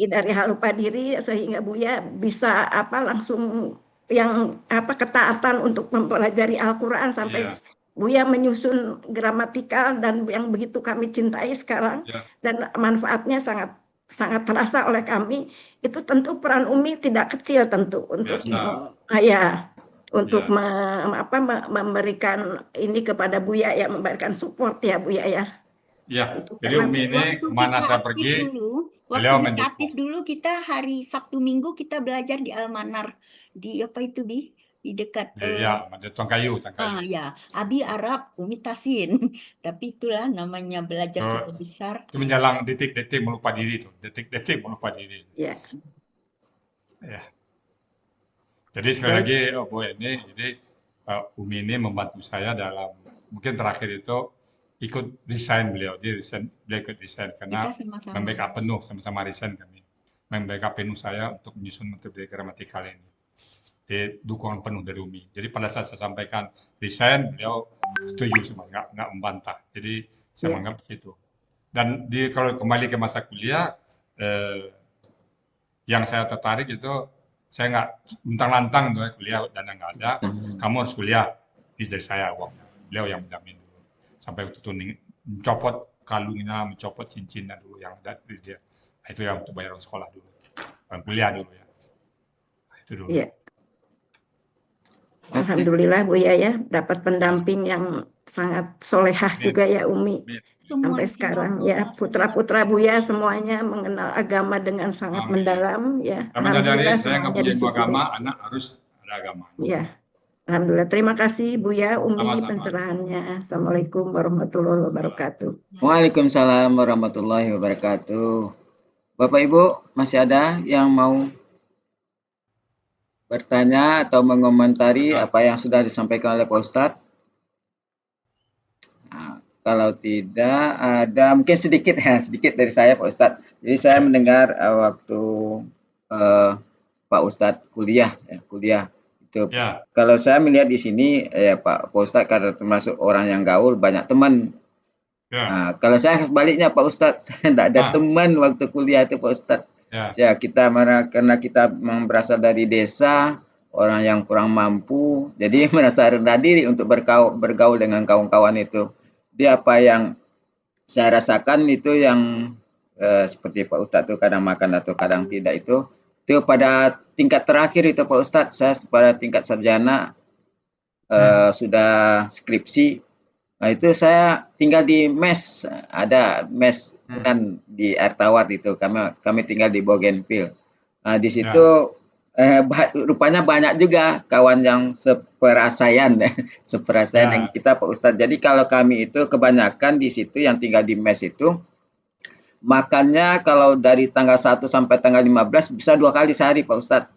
dari hal lupa diri sehingga Buya bisa langsung yang ketaatan untuk mempelajari Al-Qur'an sampai Buya menyusun gramatikal dan yang begitu kami cintai sekarang dan manfaatnya sangat terasa oleh kami. Itu tentu peran Umi tidak kecil tentu untuk memberikan ini kepada Buya ya, memberikan support ya Buya ya. Ya, jadi Umi ini kemana saya pergi, beliau mendukung. Dulu kita hari Sabtu Minggu kita belajar di Almanar di apa itu di dekat Tangkayu. Ya, Abi Arab, Umi Tasin. Tapi itulah namanya belajar sudah besar. Itu menjalang detik-detik melupa diri itu, detik-detik melupa diri. Ya. Jadi sekali lagi Bu ini, jadi Umi ini membantu saya dalam mungkin terakhir itu ikut resign beliau ikut resign karena membackup penuh sama-sama resign kami, membackup penuh saya untuk menyusun materi gramatikal ini. Dukungan penuh dari Umi. Jadi pada saat saya sampaikan resign, beliau setuju semua, nggak membantah. Jadi saya menganggap itu. Dan kalau kembali ke masa kuliah, yang saya tertarik itu Saya nggak luntang-lantang tuh kuliah, dana nggak ada, kamu harus kuliah. Ini dari saya uangnya. Beliau yang menjamin dulu. Sampai waktu itu mencopot kalungnya, mencopot cincinnya dulu yang dari dia. Nah, itu yang untuk bayar sekolah dulu. Kuliah dulu ya. Nah, itu dulu. Iya. Alhamdulillah Buya ya, dapat pendamping yang sangat solehah juga ya Umi. Sampai sekarang ya putra-putra Buya semuanya mengenal agama dengan sangat mendalam ya. Alhamdulillah, saya nggak semuanya punya ilmu disyukuri. agama, anak harus ada agama. Ya, Alhamdulillah. Terima kasih Buya Umi Sama-sama. pencerahannya. Assalamualaikum warahmatullahi wabarakatuh. Waalaikumsalam warahmatullahi wabarakatuh. Bapak Ibu, masih ada yang mau bertanya atau mengomentari apa yang sudah disampaikan oleh Pak Ustadz? Nah, kalau tidak ada, mungkin sedikit ya, sedikit dari saya Pak Ustadz. Jadi saya mendengar waktu Pak Ustadz kuliah itu. Ya. Kalau saya melihat di sini ya Pak Ustadz karena termasuk orang yang gaul, banyak teman. Ya. Nah, kalau saya sebaliknya Pak Ustadz, saya tidak ada teman waktu kuliah itu Pak Ustadz. Ya, kita karena kita berasal dari desa, orang yang kurang mampu, jadi merasa rendah diri untuk bergaul dengan kawan-kawan itu. Dia apa yang saya rasakan itu yang seperti Pak Ustadz itu kadang makan atau kadang tidak itu pada tingkat terakhir itu Pak Ustadz, saya pada tingkat sarjana sudah skripsi. Nah, itu saya tinggal di mes, ada mes kan di Air Tawar itu. Kami tinggal di Bougainville. Nah, di situ rupanya banyak juga kawan yang seperasaian yang kita Pak Ustadz. Jadi kalau kami itu kebanyakan di situ yang tinggal di mes itu makannya kalau dari tanggal 1 sampai tanggal 15 bisa 2 kali sehari Pak Ustadz.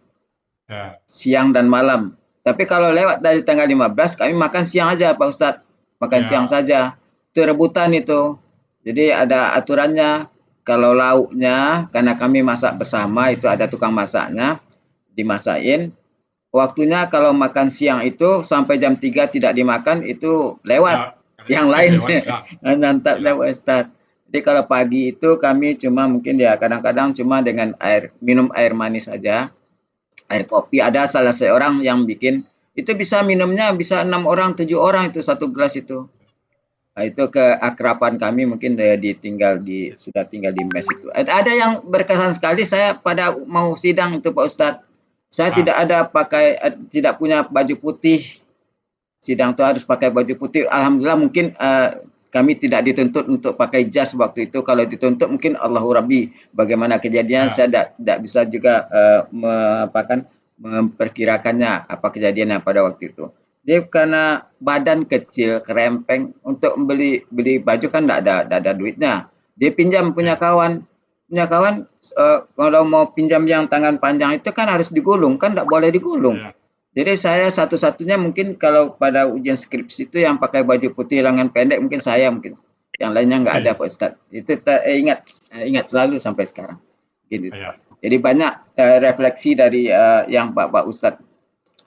Siang dan malam. Tapi kalau lewat dari tanggal 15 kami makan siang aja Pak Ustadz. Makan siang saja, itu rebutan itu. Jadi ada aturannya. Kalau lauknya, karena kami masak bersama, itu ada tukang masaknya, dimasakin. Waktunya kalau makan siang itu sampai jam 3 tidak dimakan, itu lewat. Yang lain, nantapnya Pak Ustadz. Jadi kalau pagi itu kami cuma mungkin ya kadang-kadang cuma dengan minum air manis saja, air kopi. Ada salah seorang yang bikin, itu bisa minumnya bisa 6 orang, 7 orang itu satu gelas itu. Nah, itu keakraban kami mungkin sudah tinggal di mes itu. Ada yang berkesan sekali saya pada mau sidang itu Pak Ustadz. Saya tidak punya baju putih. Sidang itu harus pakai baju putih. Alhamdulillah mungkin kami tidak dituntut untuk pakai jas waktu itu. Kalau dituntut mungkin Allahu Rabbi. Bagaimana kejadian saya tidak bisa juga memperkirakannya apa kejadiannya pada waktu itu. Dia karena badan kecil, kerempeng, untuk beli baju kan tidak ada duitnya. Dia pinjam punya kawan. Kalau mau pinjam yang tangan panjang itu kan harus digulung, kan tidak boleh digulung. Jadi saya satu-satunya mungkin kalau pada ujian skripsi itu yang pakai baju putih lengan pendek mungkin saya mungkin. Yang lainnya nggak ada Pak Ustadz. Itu ingat selalu sampai sekarang. Gitu. Jadi banyak refleksi dari yang Pak Ustadz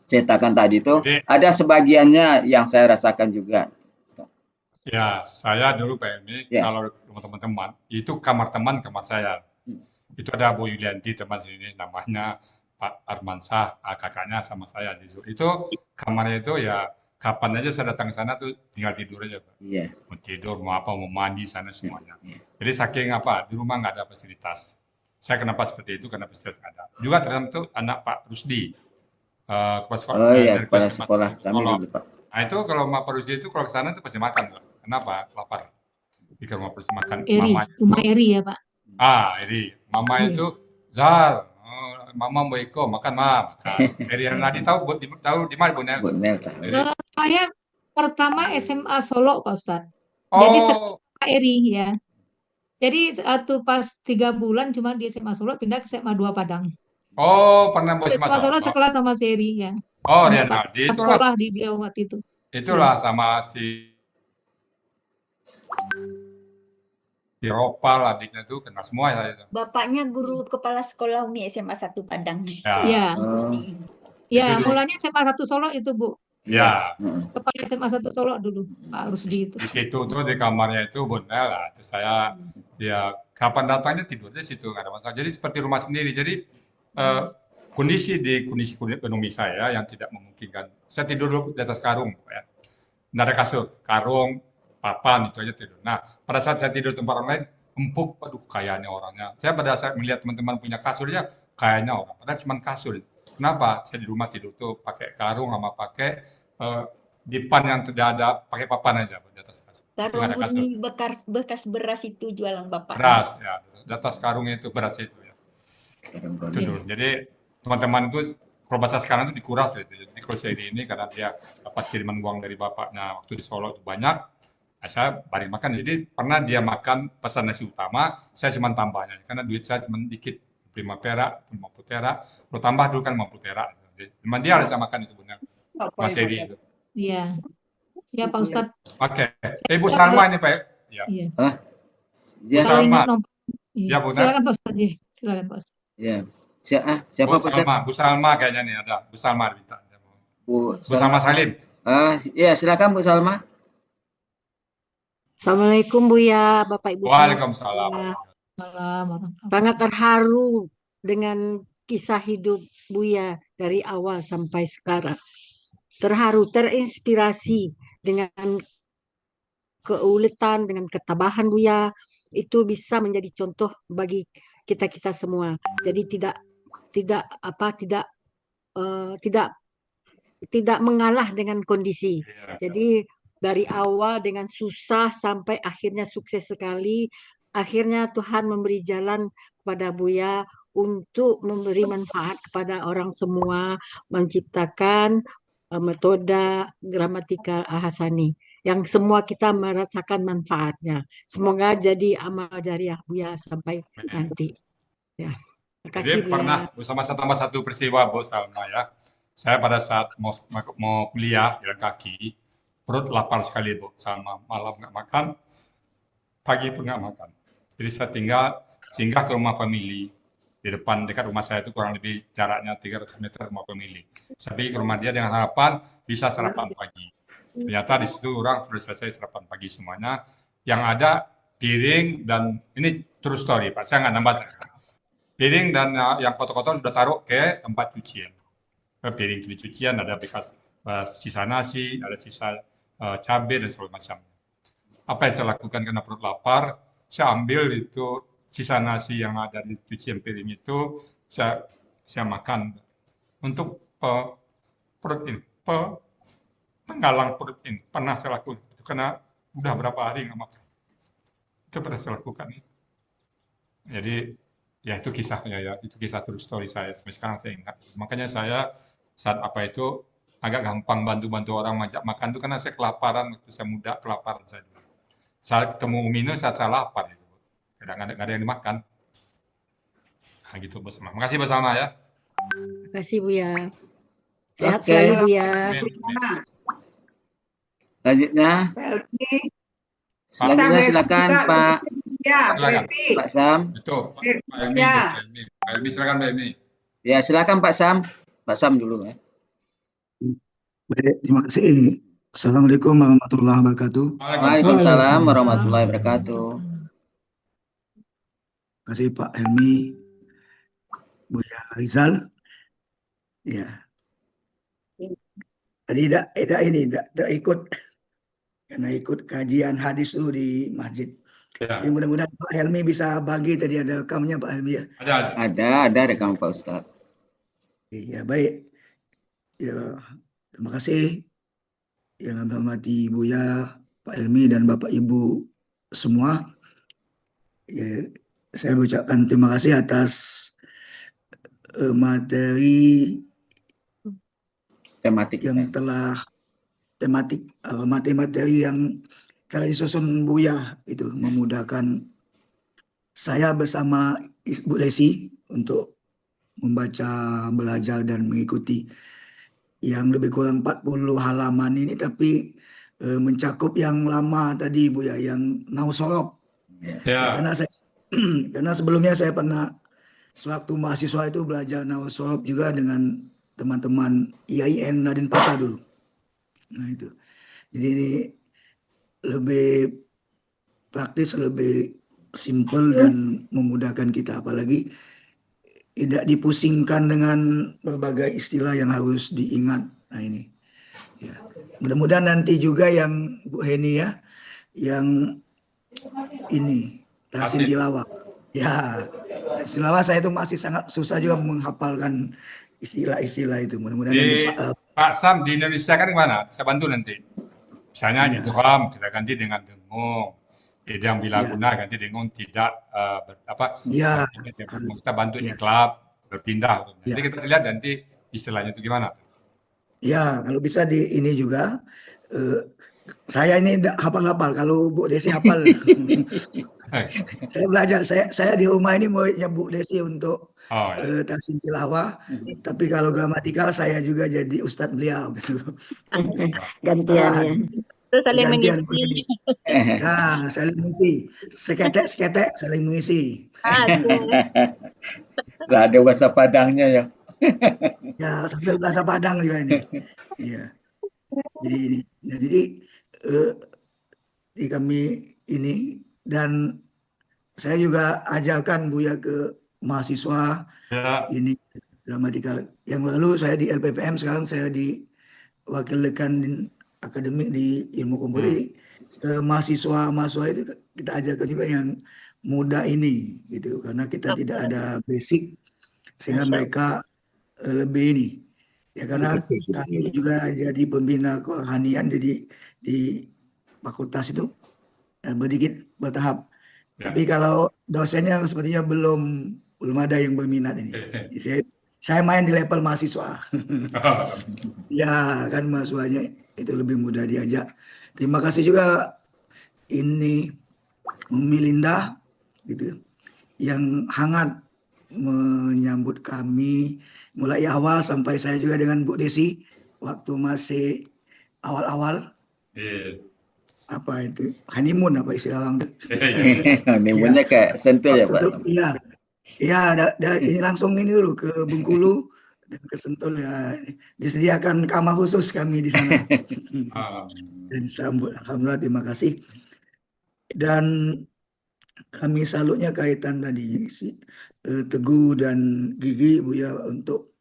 ceritakan tadi itu. Ada sebagiannya yang saya rasakan juga. Ya, saya dulu Pak Emi, kalau teman-teman, itu kamar saya. Itu ada Bu Yulianti teman sini, namanya Pak Armansyah, kakaknya sama saya Zizur. Itu kamarnya itu ya kapan aja saya datang ke sana tuh tinggal tidur aja Pak. Mau tidur, mau apa, mau mandi sana semuanya. Jadi saking di rumah nggak ada fasilitas. Saya kenapa seperti itu, karena fasilitas nggak ada. Juga tergantung anak Pak Rusdi. Kepala sekolah, kepala sekolah kami dulu Pak. Nah itu kalau Pak Rusdi itu kalau ke sana itu pasti makan Pak. Kenapa? Lapar. Jadi kalau pasti makan Rumah Eri ya Pak. Eri. Mama itu Zal. Mama mau Eko makan Eri yang tadi tahu di mana Bonel? Saya pertama SMA Solo Pak Ustadz. Jadi Pak Eri ya. Jadi pas 3 bulan cuma di SMA Solo, pindah ke SMA 2 Padang. Oh, pernah bos SMA Solo sekelas sama Seri ya. Oh, Rian Hadi itu sekolah di beliau waktu itu. Itulah sama si Ropal adiknya tuh kenal semua ya itu. Bapaknya guru kepala sekolah Umi SMA 1 Padang. Iya. Ya, mulanya SMA 1 Solo itu Bu. Ya. Kepala SMA 1 Solo dulu Pak Rusdi itu. Di situ tuh di kamarnya itu Bonel lah. Terus saya kapan datangnya tidur di situ nggak ada masalah. Jadi seperti rumah sendiri. Jadi kondisi ekonomi saya yang tidak memungkinkan. Saya tidur dulu di atas karung, ya. Nggak ada kasur, karung, papan, itu aja tidur. Nah, pada saat saya tidur di tempat orang lain, empuk, aduh kayaknya orangnya. Saya pada saat melihat teman-teman punya kasurnya, kayaknya orang. Padahal cuma kasur. Kenapa? Saya di rumah tidur tuh pakai karung sama pakai dipan yang tidak ada, pakai papan aja di atas kasur. Itu nggak Karung ada kasur. ini bekas beras itu jualan bapaknya. Beras, ya. Di atas karungnya itu beras itu ya. Itu Iya. dulu. Jadi teman-teman itu kalau bahasa sekarang itu dikuras gitu. Jadi kalau saya ini karena dia dapat kiriman uang dari bapaknya waktu di Solo itu banyak, nah saya bareng makan. Jadi pernah dia makan pesan nasi utama, saya cuma tambahnya karena duit saya cuma dikit, 5 perak, 50 perak. Kalau tambah dulu kan 50 perak. Jadi, cuma dia harus saya makan itu benar. Mas Edi itu. Iya. Ya Pak Ustadz. Oke. Saya Ibu juga Salma kalau ini Pak. Ya. iya. Bu Ya, Kalau Salma. ingat nomor. Iya. Ya, Bu. Silakan Pak Ustadz. Ya. Silakan Pak Ustadz. ya. Siapa Bu Pak Ustadz? Salma, Bu Salma kayaknya nih ada. Bu Salma minta. Bu Bu Salma Salim. Ya, silakan Bu Salma. Assalamualaikum Buya, Bapak Ibu semua. Waalaikumsalam. Sangat terharu dengan kisah hidup Buya dari awal sampai sekarang. Terharu, terinspirasi dengan keuletan, dengan ketabahan Buya. Itu bisa menjadi contoh bagi kita-kita semua. Jadi tidak mengalah dengan kondisi. Jadi dari awal dengan susah sampai akhirnya sukses sekali. Akhirnya Tuhan memberi jalan kepada Buya untuk memberi manfaat kepada orang semua, menciptakan metode gramatikal Al-Hasani yang semua kita merasakan manfaatnya. Semoga jadi amal jariah Buya sampai nanti. Ya. Terima kasih Jadi Buya. pernah bersama tambah satu peristiwa Bu Salma ya. Saya pada saat mau kuliah jalan kaki, perut lapar sekali Bu Salma. Malam nggak makan, pagi pun nggak makan. Jadi saya singgah ke rumah family. Di dekat rumah saya itu kurang lebih jaraknya 300 meter rumah family. Saya pergi ke rumah dia dengan harapan bisa sarapan pagi. Ternyata di situ orang sudah selesai sarapan pagi semuanya. Yang ada piring dan ini true story Pak, saya nggak nambah. Piring dan yang kotor-kotor sudah taruh ke tempat cucian. Piring di cucian ada bekas sisa nasi, ada sisa cabai dan segala macam. Apa yang saya lakukan karena perut lapar, saya ambil itu sisa nasi yang ada di cucian piring itu, saya makan untuk perut ini, penggalang perut ini. Pernah saya lakukan itu karena udah berapa hari nggak makan. Itu pernah saya lakukan. Jadi ya itu kisahnya ya, itu kisah true story saya. Sampai sekarang saya ingat. Makanya saya saat apa itu agak gampang bantu-bantu orang ngajak makan itu karena saya kelaparan waktu saya muda, kelaparan saya dulu. Saat ketemu minum saat saya lapar itu. Kadang nggak ada yang dimakan. Nah gitu Bos Salma. Makasih Bos Salma ya. Terima kasih Buya. Sehat Oke. selalu Buya. Amin. Selanjutnya silakan Pak. Silakan. Pak Sam. Betul. Pak Elmi. Pak Elmi silakan Pak Elmi. Ya, silakan Pak Sam. Pak Sam dulu ya. Baik, terima kasih. Assalamualaikum warahmatullahi wabarakatuh. Waalaikumsalam warahmatullahi wabarakatuh. Terima kasih Pak Helmi, Buya Rizal. Ya. Tadi tidak ikut karena ikut kajian hadis dulu di masjid. Ya. Jadi mudah-mudahan Pak Helmi bisa bagi, tadi ada rekamnya Pak Helmi ya. Ada rekam Pak Ustadz. Ya baik. Ya, terima kasih yang kami hormati Buya, Pak Helmi dan Bapak Ibu semua. Ya, saya ucapkan terima kasih atas materi tematik yang telah materi yang telah disusun Buya itu memudahkan saya bersama Ibu Desi untuk membaca, belajar dan mengikuti yang lebih kurang 40 halaman ini, tapi mencakup yang lama tadi Buya, yang Nausorop. Ya. Karena sebelumnya saya pernah sewaktu mahasiswa itu belajar Nausorop juga dengan teman-teman IAIN Raden Patah dulu. Nah itu. Jadi ini lebih praktis, lebih simpel dan memudahkan kita. Apalagi tidak dipusingkan dengan berbagai istilah yang harus diingat. Nah ini, ya. Mudah-mudahan nanti juga yang Bu Heni ya, yang ini tahsin tilawah. Ya, tahsin tilawah saya itu masih sangat susah juga menghafalkan istilah-istilah itu. Mudah-mudahan Pak Sam di Indonesia kan gimana? Saya bantu nanti. Misalnya idgham kita ganti dengan dengung. Idgham bila guna ganti dengung tidak kita bantu iklab berpindah. Nanti kita lihat nanti istilahnya itu gimana. Ya, kalau bisa di ini juga saya ini hafal-hafal, kalau Bu Desi hafal. Saya belajar, saya di rumah ini muridnya Bu Desi untuk tahsin tilawah, tapi kalau gramatikal saya juga jadi ustadz beliau gitu. Gantian ya. Saling Gantian mengisi. Nah, saling mengisi. Seketek saling mengisi. Lah ada bahasa Padangnya ya. Ya, sambil bahasa Padang juga ini. Iya. Jadi di kami ini, dan saya juga ajarkan Buya ke mahasiswa ini gramatikal. Yang lalu saya di LPPM, sekarang saya di wakil dekan akademik di ilmu komputer. Mahasiswa itu kita ajarkan juga yang muda ini gitu, karena kita tidak ada basic sehingga mereka lebih ini ya, karena kami juga jadi pembina kerohanian di fakultas itu bertahap. Tapi kalau dosennya sepertinya belum ada yang berminat ini. Saya main di level mahasiswa. Ya kan, mahasiswanya itu lebih mudah diajak. Terima kasih juga ini Umi Linda gitu, yang hangat menyambut kami mulai awal sampai saya juga dengan Bu Desi waktu masih awal-awal. Apa itu honeymoon, apa istilah orang itu? Honeymoonnya kayak Sentul ya Pak? Iya, ini langsung ini dulu ke Bengkulu dan ke Sentul ya, disediakan kamar khusus kami di sana. Dan disambut, alhamdulillah, terima kasih. Dan kami salutnya kaitan tadi si Teguh dan Gigi Buya untuk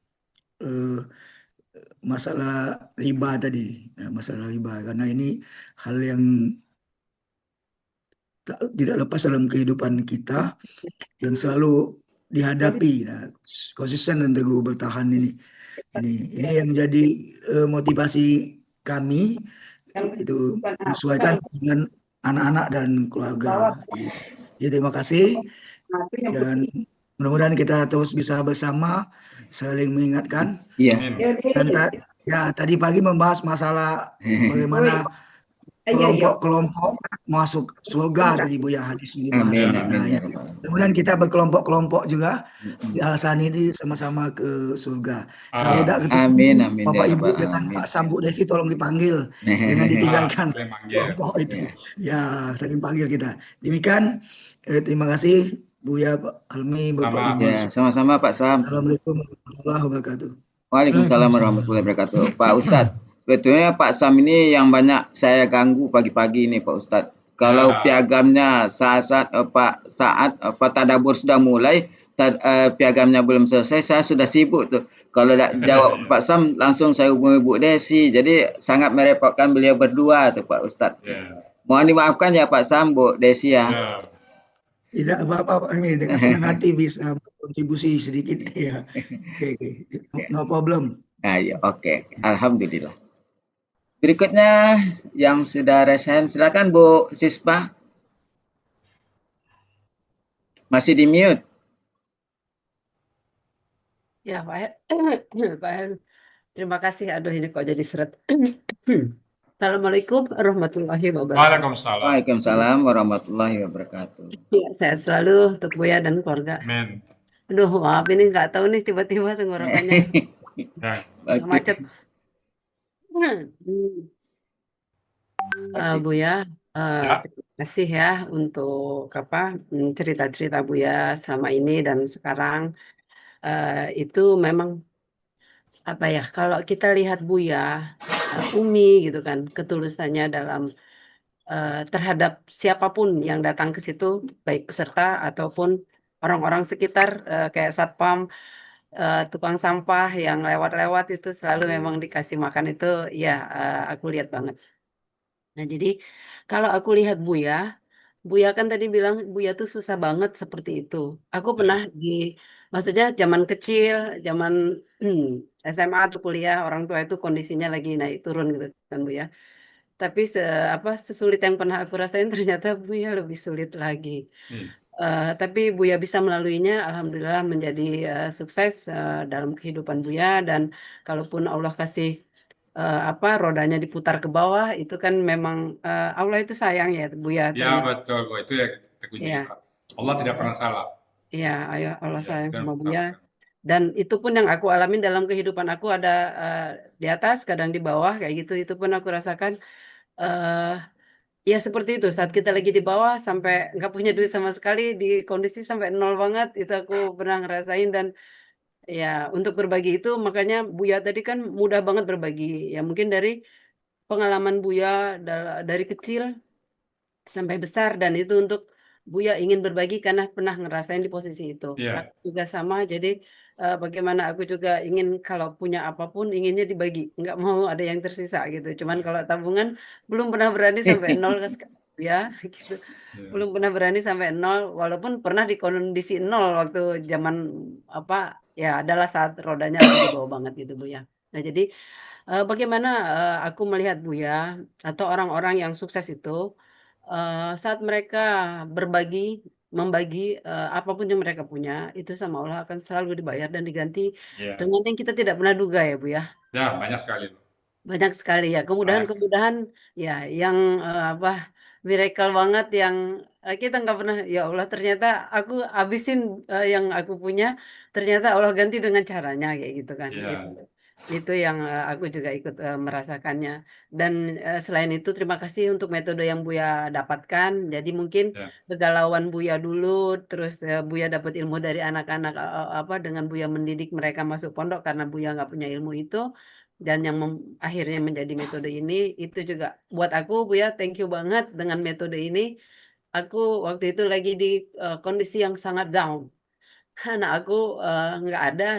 masalah riba tadi. Nah, masalah riba karena ini hal yang tidak lepas dalam kehidupan kita yang selalu dihadapi. Nah, konsisten dan teguh bertahan ini yang jadi motivasi kami itu menyesuaikan dengan anak-anak dan keluarga. Jadi terima kasih, dan mudah-mudahan kita terus bisa bersama saling mengingatkan. Dan tadi pagi membahas masalah bagaimana kelompok-kelompok masuk surga tadi Bu ya, hadis ini bahas. Kemudian kita berkelompok-kelompok juga di Al-Sani ini sama-sama ke surga. Kalau tidak ketemu Bapak Ibu dengan Pak Sam, Bu Desi, tolong dipanggil, jangan ditinggalkan kelompok itu. Ya, saling panggil kita. Demikian, terima kasih Buya, Pak Helmi, Bapak Ibu. Sama-sama Pak Sam. Assalamualaikum warahmatullahi wabarakatuh. Waalaikumsalam warahmatullahi wabarakatuh. Pak Ustadz, betulnya Pak Sam ini yang banyak saya ganggu pagi-pagi ini Pak Ustadz. Kalau piagamnya saat tadabbur sudah mulai, piagamnya belum selesai, saya sudah sibuk tuh. Kalau tak jawab Pak Sam, langsung saya hubungi Bu Desi. Jadi sangat merepotkan beliau berdua tuh Pak Ustadz. Mohon dimaafkan ya Pak Sam, Bu Desi ya. Tidak apa-apa, ini dengan senang hati bisa kontribusi sedikit ya. Okay. No problem. Oke. Alhamdulillah. Berikutnya yang sudah resen, silakan Bu Sispa. Masih di mute. Ya Pak, terima kasih. Aduh, ini kok jadi seret. Assalamualaikum warahmatullahi wabarakatuh. Waalaikumsalam warahmatullahi wabarakatuh. Ya, sehat selalu untuk Buya dan keluarga. Amin. Aduh, maaf ini nggak tahu nih tiba-tiba tenggorokannya macet. Buya, terima kasih ya untuk cerita-cerita Buya selama ini dan sekarang. Itu memang kalau kita lihat Buya, Umi gitu kan, ketulusannya dalam terhadap siapapun yang datang ke situ, baik peserta ataupun orang-orang sekitar kayak satpam, tukang sampah yang lewat-lewat itu selalu memang dikasih makan itu, ya aku lihat banget. Nah jadi kalau aku lihat Buya, Buya kan tadi bilang Buya tuh susah banget seperti itu. Aku pernah maksudnya zaman kecil, zaman SMA atau kuliah, orang tua itu kondisinya lagi naik turun gitu kan Buya. Tapi sesulit yang pernah aku rasain ternyata Buya lebih sulit lagi. Tapi Buya bisa melaluinya, alhamdulillah menjadi sukses dalam kehidupan Buya, dan kalaupun Allah kasih rodanya diputar ke bawah, itu kan memang Allah itu sayang ya Buya. Ya betul, Bu. Itu ya kunci Ya. kita. Allah tidak pernah salah. Iya, Allah Ya, sayang itu yang sama pertama. Buya. Dan itu pun yang aku alamin dalam kehidupan aku, ada di atas, kadang di bawah kayak gitu. Itu pun aku rasakan. Ya seperti itu, saat kita lagi di bawah sampai nggak punya duit sama sekali, di kondisi sampai nol banget, itu aku pernah ngerasain. Dan ya untuk berbagi itu, makanya Buya tadi kan mudah banget berbagi. Ya mungkin dari pengalaman Buya dari kecil sampai besar, dan itu untuk Buya ingin berbagi karena pernah ngerasain di posisi itu. Aku juga sama, jadi bagaimana aku juga ingin kalau punya apapun inginnya dibagi, nggak mau ada yang tersisa gitu. Cuman kalau tabungan belum pernah berani sampai nol ya gitu. Belum pernah berani sampai nol, walaupun pernah di kondisi nol waktu zaman ya adalah saat rodanya lagi di bawah banget gitu Buya. Nah jadi bagaimana aku melihat Buya atau orang-orang yang sukses itu, saat mereka membagi apapun yang mereka punya, itu sama Allah akan selalu dibayar dan diganti dengan yang kita tidak pernah duga ya Bu ya. Ya, banyak sekali. Banyak sekali ya. Kemudahan-kemudahan ya yang miracle banget, yang kita nggak pernah, ya Allah ternyata aku habisin yang aku punya, ternyata Allah ganti dengan caranya kayak gitu kan. Itu yang aku juga ikut merasakannya. Dan selain itu terima kasih untuk metode yang Buya dapatkan. Jadi mungkin kegalauan Buya dulu, terus Buya dapat ilmu dari anak-anak dengan Buya mendidik mereka masuk pondok karena Buya nggak punya ilmu itu, dan yang akhirnya menjadi metode ini, itu juga buat aku Buya thank you banget dengan metode ini. Aku waktu itu lagi di kondisi yang sangat down. Anak aku nggak ada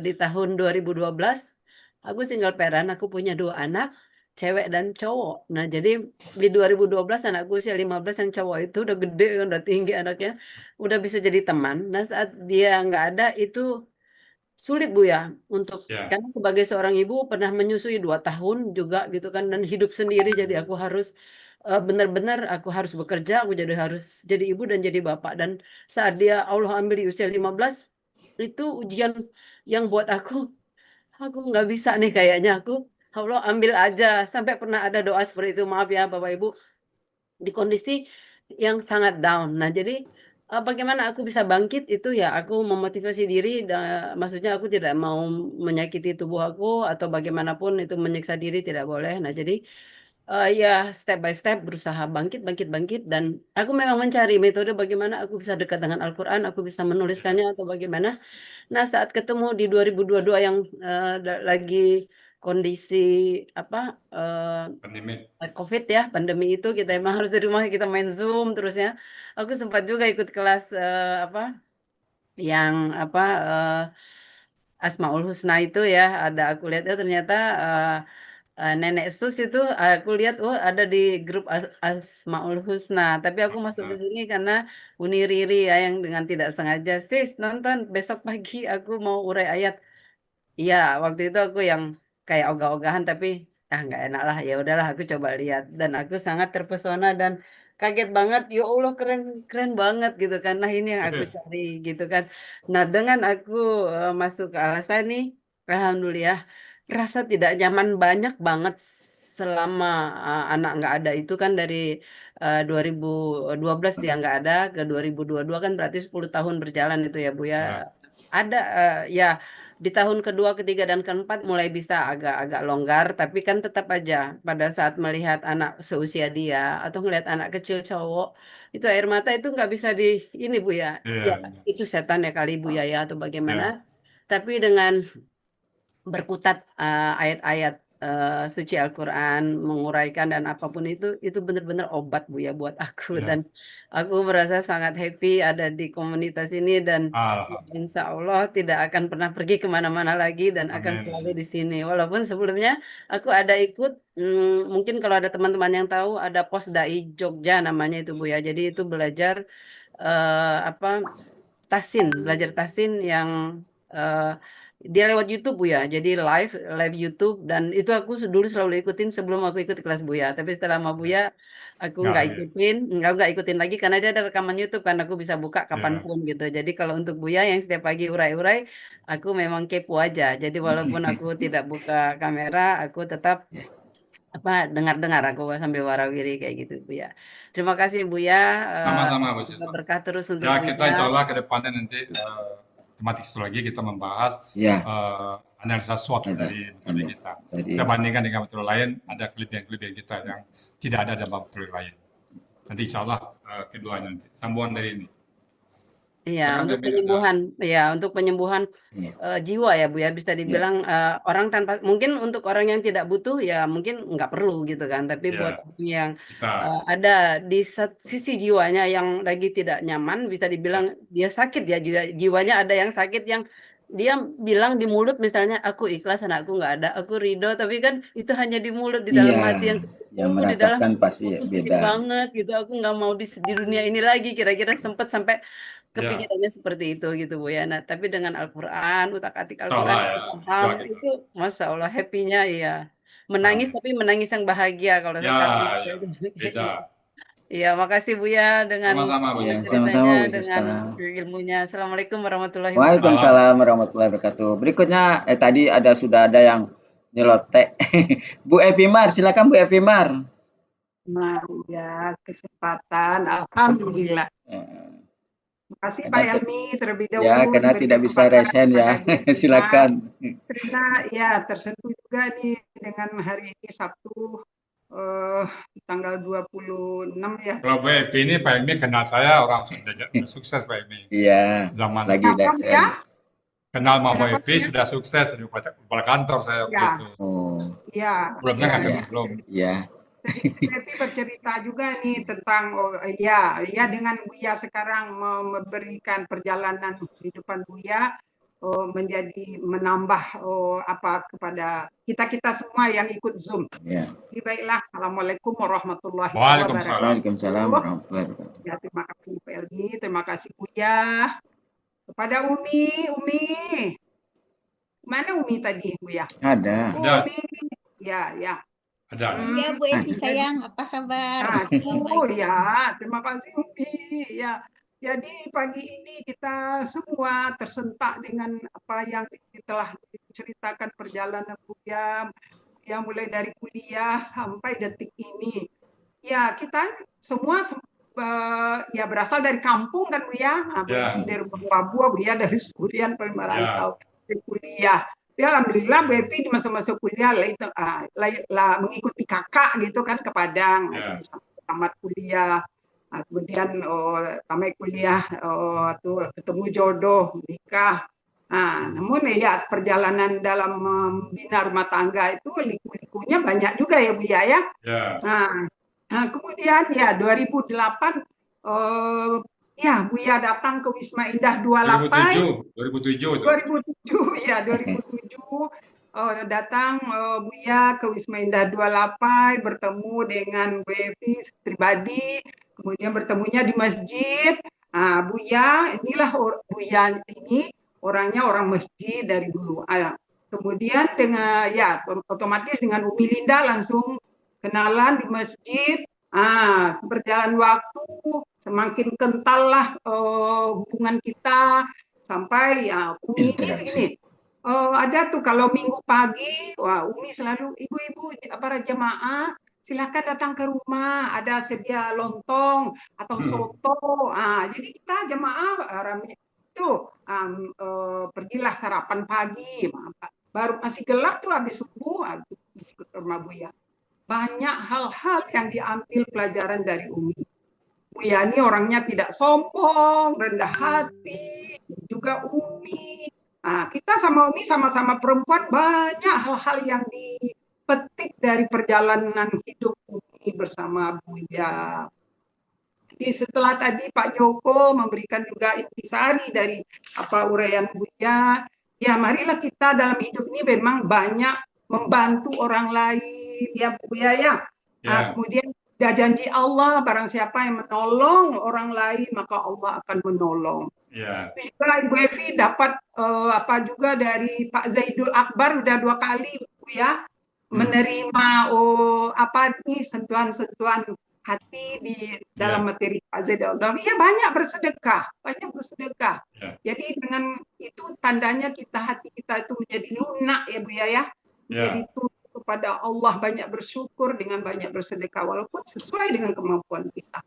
di tahun 2012. Aku single parent, aku punya 2 anak, cewek dan cowok. Nah, jadi di 2012 anakku usia 15, yang cowok itu udah gede, udah tinggi anaknya, udah bisa jadi teman. Nah, saat dia nggak ada itu sulit Bu ya, karena sebagai seorang ibu pernah menyusui 2 tahun juga gitu kan, dan hidup sendiri, jadi aku harus benar-benar aku harus bekerja, aku harus jadi ibu dan jadi bapak. Dan saat dia Allah ambil di usia 15, itu ujian yang buat aku nggak bisa nih kayaknya, Allah ambil aja. Sampai pernah ada doa seperti itu, maaf ya Bapak Ibu, di kondisi yang sangat down. Nah jadi bagaimana aku bisa bangkit itu ya aku memotivasi diri, maksudnya aku tidak mau menyakiti tubuh aku atau bagaimanapun itu menyiksa diri, tidak boleh. Nah jadi ya step by step berusaha bangkit, dan aku memang mencari metode bagaimana aku bisa dekat dengan Al-Quran, aku bisa menuliskannya atau bagaimana. Nah saat ketemu di 2022 yang lagi kondisi COVID ya, pandemi itu kita emang harus di rumah, kita main Zoom terus ya. Aku sempat juga ikut kelas yang Asmaul Husna itu ya, ada aku lihat ya ternyata Nenek Sus itu aku lihat ada di grup Asmaul Husna, tapi aku masuk ke sini karena Uni Riri ya yang dengan tidak sengaja, sis nonton besok pagi aku mau urai ayat. Iya, waktu itu aku yang kayak ogah-ogahan, tapi nggak enak lah, ya udahlah aku coba lihat, dan aku sangat terpesona dan kaget banget, ya Allah keren keren banget gitu kan. Nah ini yang aku cari gitu kan. Nah dengan aku masuk ke Al-Azhar nih, alhamdulillah rasa tidak nyaman banyak banget selama anak nggak ada itu kan, dari 2012 dia nggak ada ke 2022 kan, berarti 10 tahun berjalan itu ya Bu ya. Ada ya di tahun kedua, ketiga, dan keempat mulai bisa agak-agak longgar, tapi kan tetap aja pada saat melihat anak seusia dia atau melihat anak kecil cowok, itu air mata itu nggak bisa ini Bu ya. Ya itu setan ya kali Bu ya atau bagaimana. Tapi dengan berkutat ayat-ayat suci Al-Quran, menguraikan dan apapun itu benar-benar obat Buya buat aku. Ya. Dan aku merasa sangat happy ada di komunitas ini dan Alhamdulillah. insya Allah tidak akan pernah pergi kemana-mana lagi dan akan Amin. selalu di sini. Walaupun sebelumnya aku ada ikut, mungkin kalau ada teman-teman yang tahu, ada pos dai Jogja namanya itu Buya. Jadi itu belajar belajar tasin yang dia lewat YouTube Buya. Jadi live YouTube, dan itu aku dulu selalu ikutin sebelum aku ikut kelas Buya. Tapi setelah sama Buya aku Ya, nggak ya. nggak ikutin lagi karena dia ada rekaman YouTube kan, aku bisa buka Ya. kapanpun gitu. Jadi kalau untuk Buya yang setiap pagi urai-urai, aku memang kepo aja. Jadi walaupun aku tidak buka kamera, aku tetap dengar-dengar aku sambil warawiri kayak gitu Buya. Terima kasih Buya. Sama-sama Bu Semoga Sita. berkah terus untuk Ya, kita insya Buya. Allah ke depannya nanti tematik itu lagi kita membahas Ya, analisa SWOT ada. dari metode kita. Jadi, Kita bandingkan dengan metode lain, ada kelebihan-kelebihan kita yang tidak ada dalam metode lain. Nanti insya Allah keduanya nanti sambungan dari ini. Iya, Silakan untuk Debbie, ada. penyembuhan, ya untuk penyembuhan ya, jiwa ya Bu ya, bisa dibilang orang tanpa, mungkin untuk orang yang tidak butuh ya mungkin nggak perlu gitu kan, tapi buat Ya, orang yang kita ada di sisi jiwanya yang lagi tidak nyaman, bisa dibilang dia sakit ya, jiwanya ada yang sakit yang dia bilang di mulut misalnya aku ikhlas anakku nggak ada, aku ridho, tapi kan itu hanya di mulut, di dalam iya, hati yang yang di dalam merasakan pasti aku sakit beda. banget gitu, aku nggak mau di dunia ini lagi, kira-kira sempat sampai ya, kepikirannya seperti itu gitu Bu ya. Nah, tapi dengan Al-Quran, utak-atik insya Al-Quran Allah ya, aku paham doa kita. itu, Masya Allah happy-nya ya. Menangis Amin. tapi menangis yang bahagia kalau Ya, sekarang ya, kayak gitu. beda. Iya, makasih Bu ya dengan Sama-sama Bu Ya, Sita. sama-sama ceritanya, Bu dengan Siska. ilmunya. Assalamualaikum warahmatullahi wabarakatuh. Waalaikumsalam warahmatullahi wabarakatuh. Berikutnya, tadi sudah ada yang nyelotek. Bu Evimar, silakan Bu Evimar. Nah, ya kesempatan, alhamdulillah. Terima kasih Pak Helmi terlebih Ya, dahulu karena diberi tidak bisa kesempatan raise hand ya. kepada Bu Evimar. Silakan. Karena ya tersentuh juga nih dengan hari ini Sabtu tanggal 26 ya. Kalau Bu Epi ini Pak Emi kenal saya orang sudah sukses Pak Emi. Iya, Zaman lagi ya. kenal sama Bu Epi sudah sukses di kepala kantor saya waktu Ya. itu. Oh, Ya. Sebelumnya nggak kenal, ya, belum. ya. Tapi bercerita juga nih tentang ya dengan Buya sekarang memberikan perjalanan kehidupan Buya menjadi menambah kepada kita semua yang ikut Zoom. Ya. Baiklah, assalamualaikum warahmatullahi Waalaikumsalam. Waalaikumsalam warahmatullahi wabarakatuh. Ya, terima kasih Pak Elgi, terima kasih Buya. Kepada Umi, mana Umi tadi Buya? Ada. Umi, ya. Ada. Ya Bu Evi sayang, apa kabar? Ya, terima kasih Umi. Ya, jadi pagi ini kita semua tersentak dengan apa yang telah diceritakan perjalanan Buya, yang mulai dari kuliah sampai detik ini. Ya, kita semua ya berasal dari kampung kan Buya. Dari Papua Buya, dari Surian merantau dari kuliah. Ya, alhamdulillah Bu Epi di masa-masa kuliah mengikuti kakak gitu kan ke Padang, tamat kuliah. Kemudian tamat kuliah ketemu jodoh, nikah. Namun ya perjalanan dalam membina rumah tangga itu liku-likunya banyak juga ya Bu ya. Kemudian ya 2008 ya Buya datang ke Wisma Indah 28. 2007 ya 2007 datang Buya ke Wisma Indah 28, bertemu dengan Bu Evi pribadi, kemudian bertemunya di masjid. Buya Buya ini orangnya orang masjid dari dulu. Kemudian dengan ya otomatis dengan Umi Linda langsung kenalan di masjid. Berjalan waktu semakin kental lah hubungan kita sampai ya Umi ini begini. Ada tuh kalau minggu pagi, Umi selalu ibu-ibu para jemaah silakan datang ke rumah, ada sedia lontong atau soto. Jadi kita jemaah itu pergilah sarapan pagi, baru masih gelap tuh habis subuh, ke rumah Buya. Banyak hal-hal yang diambil pelajaran dari Umi. Buya ini orangnya tidak sombong, rendah hati, juga Umi. Kita sama Umi sama-sama perempuan banyak hal-hal yang dari perjalanan hidup ini bersama Buya. Jadi setelah tadi Pak Joko memberikan juga intisari dari apa uraian Buya, ya marilah kita dalam hidup ini memang banyak membantu orang lain, ya Buya ya. Kemudian ada janji Allah, barang siapa yang menolong orang lain maka Allah akan menolong. Juga Ibu Evi dapat apa juga dari Pak Zaidul Akbar udah 2 kali Buya menerima apa nih sentuhan-sentuhan hati di dalam materi Pak Zaidul Akbar. Ya banyak bersedekah. Jadi dengan itu tandanya hati kita itu menjadi lunak ya Buya ya. Jadi itu kepada Allah, banyak bersyukur dengan banyak bersedekah walaupun sesuai dengan kemampuan kita.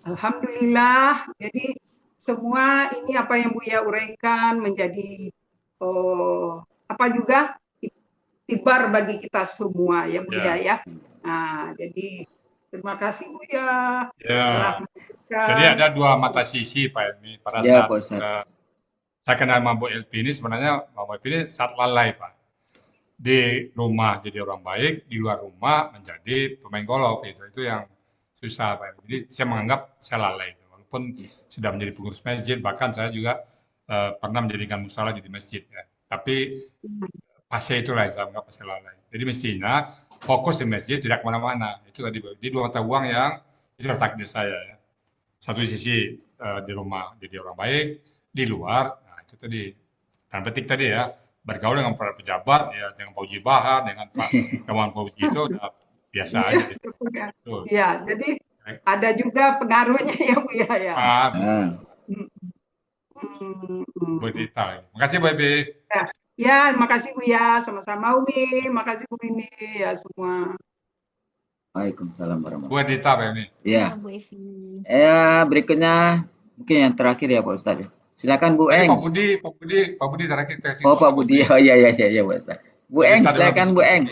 Alhamdulillah. Jadi semua ini apa yang Buya uraikan menjadi apa juga tibar bagi kita semua ya Buya ya. Nah, jadi terima kasih Buya. Jadi ada 2 mata sisi Pak Helmi pada saat saya kenal Mbak Elvi ini. Sebenarnya Mbak Elvi ini saat lalai Pak. Di rumah jadi orang baik, di luar rumah menjadi pemain golf itu yang susah Pak. Jadi saya menganggap saya lalai itu. Walaupun sudah menjadi pengurus masjid, bahkan saya juga pernah menjadikan musala jadi masjid ya. Tapi pasnya itulah yang saya anggap pasnya lalai. Jadi mestinya fokus di masjid, tidak kemana-mana. Itu tadi di 2 mata uang yang itu takdir saya ya. Satu sisi di rumah jadi orang baik, di luar, nah itu tadi tanda petik tadi ya. Bergaul dengan para pejabat, ya dengan Pak Uji Bahar, dengan Pak Gawan Fauji itu udah biasa aja. Iya, jadi ada juga pengaruhnya ya Bu ya. Bu Dita. Makasih Bu Evi. Ya, makasih Bu ya, sama-sama Umi, makasih Bu Mimi ya semua. Waalaikumsalam warahmatullahi Bu Dita Pak Emi. Ya. Berikutnya mungkin yang terakhir ya Pak Ustadz. Silakan Bu Eng. Pak Budi terakhir. Pak Budi. Oh iya Pak Ustadz. Bu Eng, silakan Bu Eng.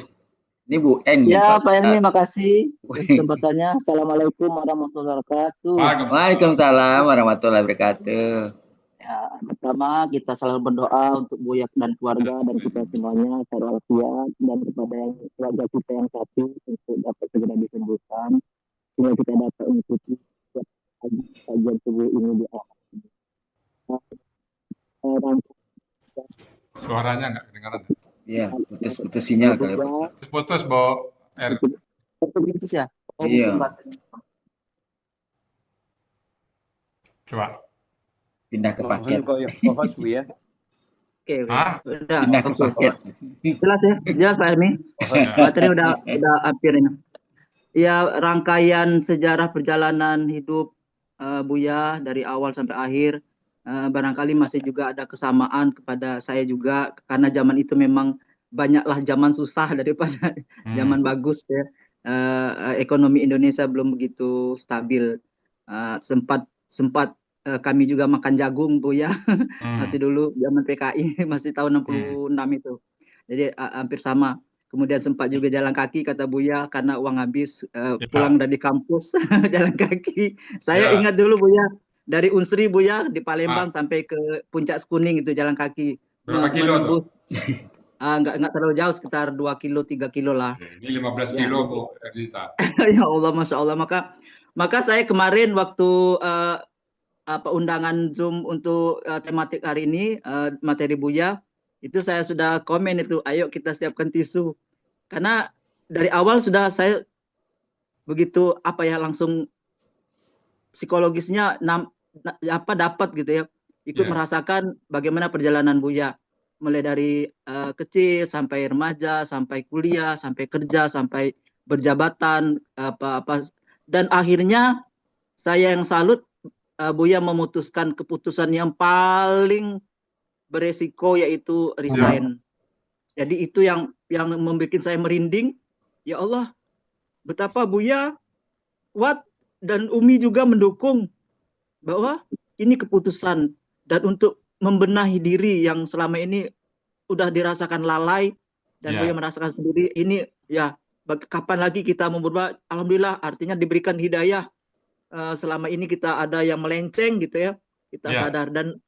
Ini Bu Eng. Ya, Pak Helmi, makasih kesempatannya. Assalamualaikum warahmatullahi wabarakatuh. Waalaikumsalam warahmatullahi wabarakatuh. Ya, pertama kita selalu berdoa untuk Buya dan keluarga dan kita semuanya secara walafiat, dan kepada yang keluarga kita yang sakit untuk dapat segera disembuhkan, sehingga kita dapat mengikuti kajian subuh ini di awal. Suaranya nggak kedengaran. Iya, putus sinyal kali Pak. Putus Bu R. Putus ya. Iya. Coba. Pindah ke paket. Oke. Udah. Pindah ke paket. Jelas ya, jelas Pak Helmi. Materi udah hampir ini. Ya, rangkaian sejarah perjalanan hidup Buya dari awal sampai akhir. Barangkali masih juga ada kesamaan kepada saya juga, karena zaman itu memang banyaklah zaman susah daripada zaman bagus ya. Ekonomi Indonesia belum begitu stabil. Sempat kami juga makan jagung Bu ya. Masih dulu zaman PKI, masih tahun 66 itu. Jadi hampir sama. Kemudian sempat juga jalan kaki kata Buya karena uang habis, pulang dari kampus jalan kaki. Saya ingat dulu Buya, dari Unsri Buya di Palembang sampai ke Puncak Kuning itu jalan kaki. Berapa kilo tuh? Enggak terlalu jauh, sekitar 2 kilo 3 kilo lah. Ini 15 kilo Bu Erdita. Ya Allah, Masya Allah. Maka saya kemarin waktu undangan Zoom untuk tematik hari ini, materi Buya, itu saya sudah komen itu, ayo kita siapkan tisu. Karena dari awal sudah saya begitu langsung psikologisnya dapat gitu ya, ikut merasakan bagaimana perjalanan Buya, mulai dari kecil sampai remaja, sampai kuliah, sampai kerja, sampai berjabatan dan akhirnya saya yang salut, Buya memutuskan keputusan yang paling beresiko, yaitu resign. Jadi itu yang membuat saya merinding. Ya Allah, betapa Buya kuat dan Umi juga mendukung bahwa ini keputusan, dan untuk membenahi diri yang selama ini udah dirasakan lalai dan Buya merasakan sendiri ini ya, kapan lagi kita mau berubah. Alhamdulillah, artinya diberikan hidayah. Selama ini kita ada yang melenceng gitu ya, kita sadar, dan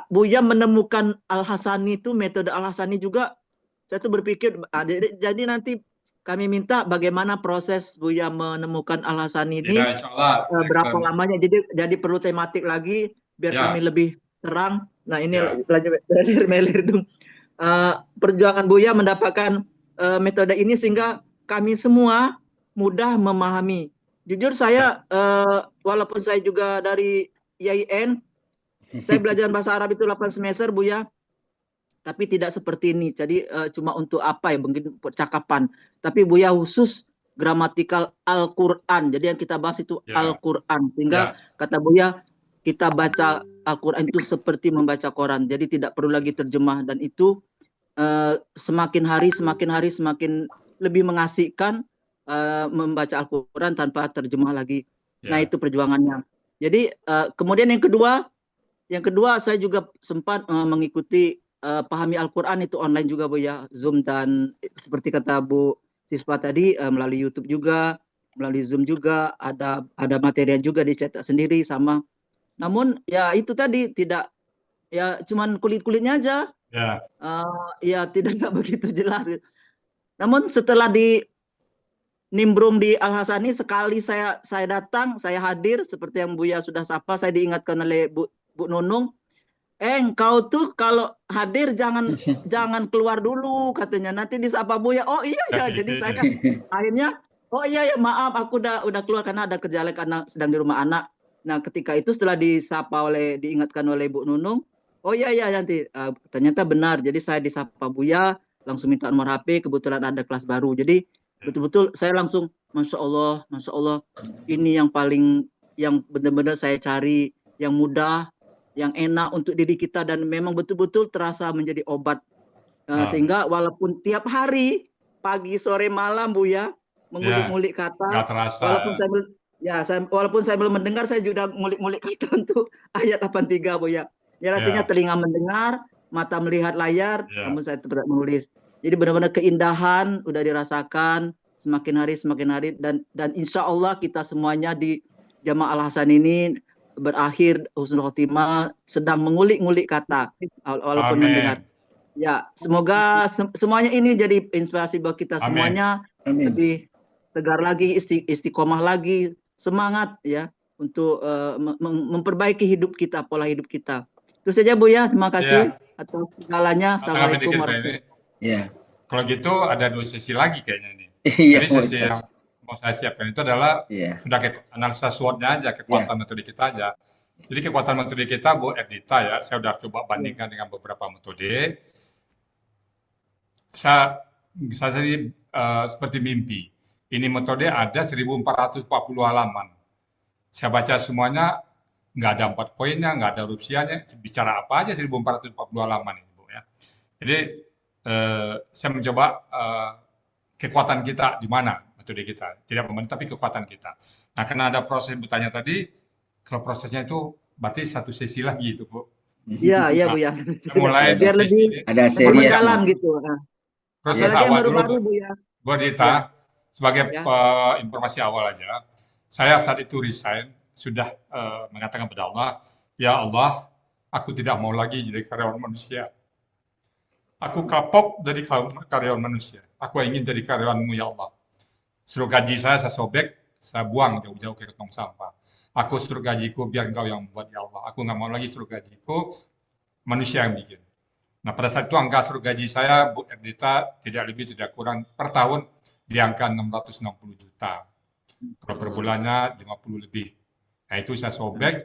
Buya menemukan Al-Hasani itu, metode Al-Hasani juga. Saya tuh berpikir jadi nanti kami minta bagaimana proses Buya menemukan Al-Hasan ini, Ya, insya Allah. berapa lamanya. Jadi perlu tematik lagi biar Ya. kami lebih terang. Nah ini Ya. melir dong. Perjuangan Buya mendapatkan metode ini sehingga kami semua mudah memahami. Jujur saya, walaupun saya juga dari IAIN, saya belajar bahasa Arab itu 8 semester Buya, tapi tidak seperti ini. Jadi cuma untuk apa ya, mungkin percakapan. Tapi Buya khusus gramatikal Al-Quran. Jadi yang kita bahas itu Al-Quran. Sehingga kata Buya, kita baca Al-Quran itu seperti membaca Quran. Jadi tidak perlu lagi terjemah. Dan itu semakin hari semakin lebih mengasihkan membaca Al-Quran tanpa terjemah lagi. Nah itu perjuangannya. Jadi kemudian yang kedua saya juga sempat mengikuti pahami Al-Quran itu online juga Bu ya, Zoom, dan seperti kata Bu Siswa tadi melalui YouTube juga, melalui Zoom juga, ada materi juga dicetak sendiri sama. Namun ya itu tadi tidak, ya cuman kulit-kulitnya aja. Ya tidak begitu jelas. Namun setelah nimbrung di Al-Hasani, sekali saya datang, saya hadir seperti yang Buya sudah sapa, saya diingatkan oleh Bu Nunung, engkau tuh kalau hadir jangan keluar dulu katanya, nanti disapa Buya. Oh iya ya, jadi saya akhirnya oh iya ya maaf aku udah keluar karena ada kerja lain karena sedang di rumah anak. Nah ketika itu setelah diingatkan oleh Bu Nunung, oh iya ya nanti ternyata benar, jadi saya disapa Buya, langsung minta nomor HP, kebetulan ada kelas baru, jadi betul-betul saya langsung Masya Allah ini yang benar-benar saya cari, yang mudah, yang enak untuk diri kita, dan memang betul-betul terasa menjadi obat. Sehingga walaupun tiap hari pagi sore malam Buya mengulik-ngulik kata, walaupun saya belum mendengar, saya juga ngulik-ngulik kata untuk ayat 83 Buya. Ya artinya telinga mendengar, mata melihat layar, namun saya tetap menulis. Jadi benar-benar keindahan udah dirasakan semakin hari, dan insya Allah kita semuanya di Jamaah Al-Hasan ini berakhir husnul khotimah, sedang mengulik-ngulik kata walaupun mendengar. Ya, semoga semuanya ini jadi inspirasi buat kita semuanya. Lebih tegar lagi, istiqomah lagi, semangat ya untuk memperbaiki hidup kita, pola hidup kita. Itu saja Buya, terima kasih atas segalanya. Assalamualaikum warahmatullahi wabarakatuh. Kalau gitu ada 2 sesi lagi kayaknya nih. Jadi sesi yang mau saya siapkan itu adalah sudah analisa SWOT-nya aja, kekuatan metode kita aja. Jadi kekuatan metode kita Bu Erdita ya, saya sudah coba bandingkan dengan beberapa metode. Saya jadi seperti mimpi. Ini metode ada 1440 halaman. Saya baca semuanya, nggak ada 4 poinnya, nggak ada rupsianya, bicara apa aja 1440 halaman ini Bu ya. Jadi saya mencoba kekuatan kita di mana metode kita, tidak pemerintah tapi kekuatan kita. Nah karena ada proses bertanya tadi, kalau prosesnya itu berarti 1 sesi lagi itu Bu. Iya Bu ya. Mulai biar lebih ada seri jalan gitu. Proses awal dulu Bu Erdita, sebagai informasi awal aja. Saya saat itu resign, sudah mengatakan kepada Allah, ya Allah, aku tidak mau lagi jadi karyawan manusia. Aku kapok dari karyawan manusia. Aku ingin jadi karyawan-Mu ya Allah. Suruh gaji saya sobek, saya buang jauh-jauh ke tong sampah. Aku suruh gajiku biar Engkau yang membuat ya Allah. Aku nggak mau lagi suruh gajiku manusia yang bikin. Nah pada saat itu angka suruh gaji saya Bu Erdita tidak lebih tidak kurang per tahun di angka 660 juta. Kalau per bulannya 50 lebih. Nah itu saya sobek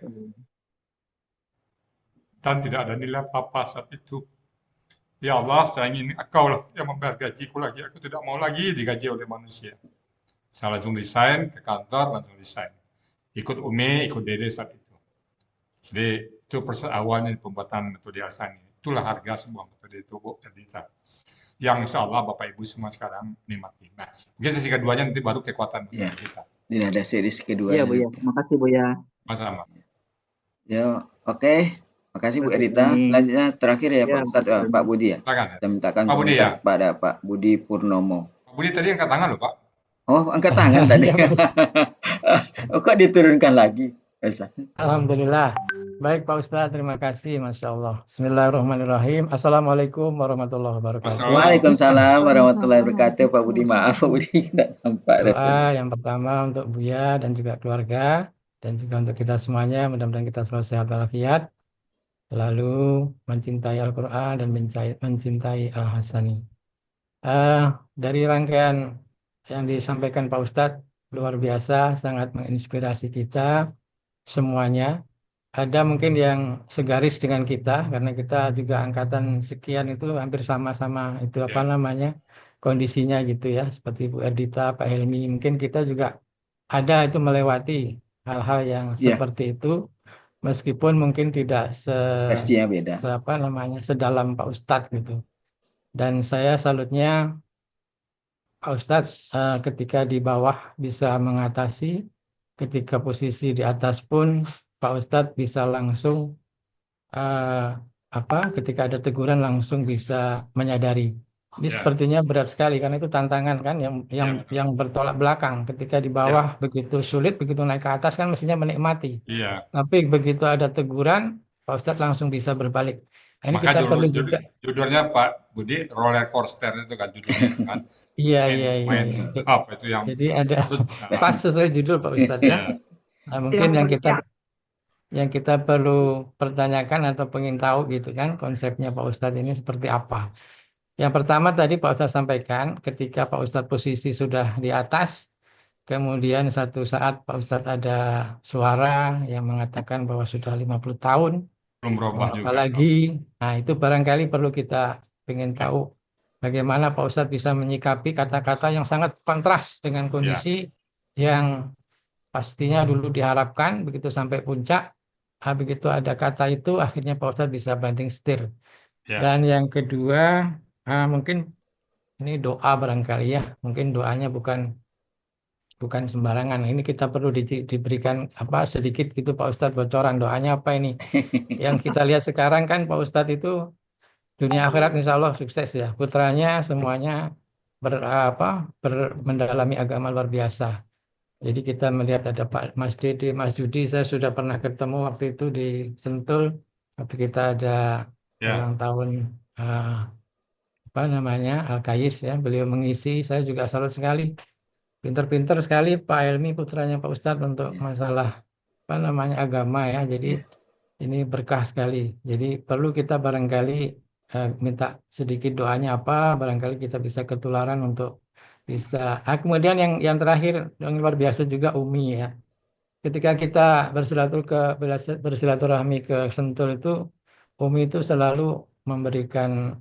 dan tidak ada nilai apa saat itu. Ya Allah, saya ingin Engkau lah yang membayar gajiku lagi. Aku tidak mau lagi digaji oleh manusia. Saya langsung resign ke kantor, langsung resign. Ikut Umi, ikut Dede saat itu. Jadi itu proses awalnya pembuatan metode Al-Hasani. Itulah harga sebuah metode itu Bu Erdita. Yang insya Allah Bapak Ibu semua sekarang nikmati. Nah, mungkin sesi keduanya nanti baru kekuatan metode kita. Ini ada seri kedua. Iya Bu ya, terima kasih Bu ya. Sama-sama. Ya, oke. Makasih Bu Erdita. Selanjutnya terakhir ya Pak Ustadz, Pak Budi ya. Kita mintakan komentar kepada Pak Budi Purnomo. Pak Budi tadi angkat tangan loh Pak. Oh, angkat tangan tadi. Oh, kok diturunkan lagi? Alhamdulillah. Baik Pak Ustadz, terima kasih. Masya Allah. Bismillahirrahmanirrahim. Assalamualaikum warahmatullahi wabarakatuh. Waalaikumsalam warahmatullahi wabarakatuh. Pak Budi, maaf Pak Budi tidak nampak rasanya. Doa yang pertama untuk Buya dan juga keluarga, dan juga untuk kita semuanya, mudah-mudahan kita selalu sehat walafiat, lalu mencintai Al-Quran dan mencintai Al-Hasani. Dari rangkaian yang disampaikan Pak Ustadz, luar biasa, sangat menginspirasi kita semuanya. Ada mungkin yang segaris dengan kita, karena kita juga angkatan sekian itu hampir sama-sama itu apa namanya kondisinya gitu ya, seperti Bu Erdita, Pak Helmi, mungkin kita juga ada itu melewati hal-hal yang seperti itu, meskipun mungkin tidak Versinya beda. apa namanya sedalam Pak Ustadz gitu. Dan saya salutnya Pak Ustadz ketika di bawah bisa mengatasi, ketika posisi di atas pun Pak Ustadz bisa langsung ketika ada teguran langsung bisa menyadari. Ini sepertinya berat sekali karena itu tantangan kan yang bertolak belakang. Ketika di bawah begitu sulit, begitu naik ke atas kan mestinya menikmati. Tapi begitu ada teguran, Pak Ustadz langsung bisa berbalik. Ini Maka kita perlu juga. judulnya Pak Budi roller coaster itu kan judulnya kan. Iya. Apa itu yang Jadi ada pas sesuai judul Pak Ustadz ya. Nah, mungkin yang kita perlu pertanyakan atau pengen tahu gitu kan konsepnya Pak Ustadz ini seperti apa. Yang pertama tadi Pak Ustadz sampaikan ketika Pak Ustadz posisi sudah di atas, kemudian satu saat Pak Ustadz ada suara yang mengatakan bahwa sudah 50 tahun, belum berubah juga. apalagi, nah itu barangkali perlu kita pengen tahu bagaimana Pak Ustadz bisa menyikapi kata-kata yang sangat kontras dengan kondisi yang pastinya dulu diharapkan begitu sampai puncak, begitu ada kata itu akhirnya Pak Ustadz bisa banting setir. Dan yang kedua mungkin ini doa barangkali ya, mungkin doanya bukan sembarangan. Ini kita perlu diberikan sedikit gitu Pak Ustadz bocoran doanya apa ini. Yang kita lihat sekarang kan Pak Ustadz itu dunia akhirat insya Allah sukses ya. Putranya semuanya mendalami agama luar biasa. Jadi kita melihat ada Pak Mas Dede, Mas Yudi, saya sudah pernah ketemu waktu itu di Sentul, waktu kita ada ulang tahun Al-Kais ya, beliau mengisi, saya juga salut sekali. Pinter-pinter sekali Pak Helmi putranya Pak Ustadz untuk masalah agama ya. Jadi ini berkah sekali. Jadi perlu kita barangkali minta sedikit doanya barangkali kita bisa ketularan untuk bisa. Kemudian yang terakhir yang luar biasa juga Umi ya. Ketika kita bersilaturahmi ke Sentul itu, Umi itu selalu memberikan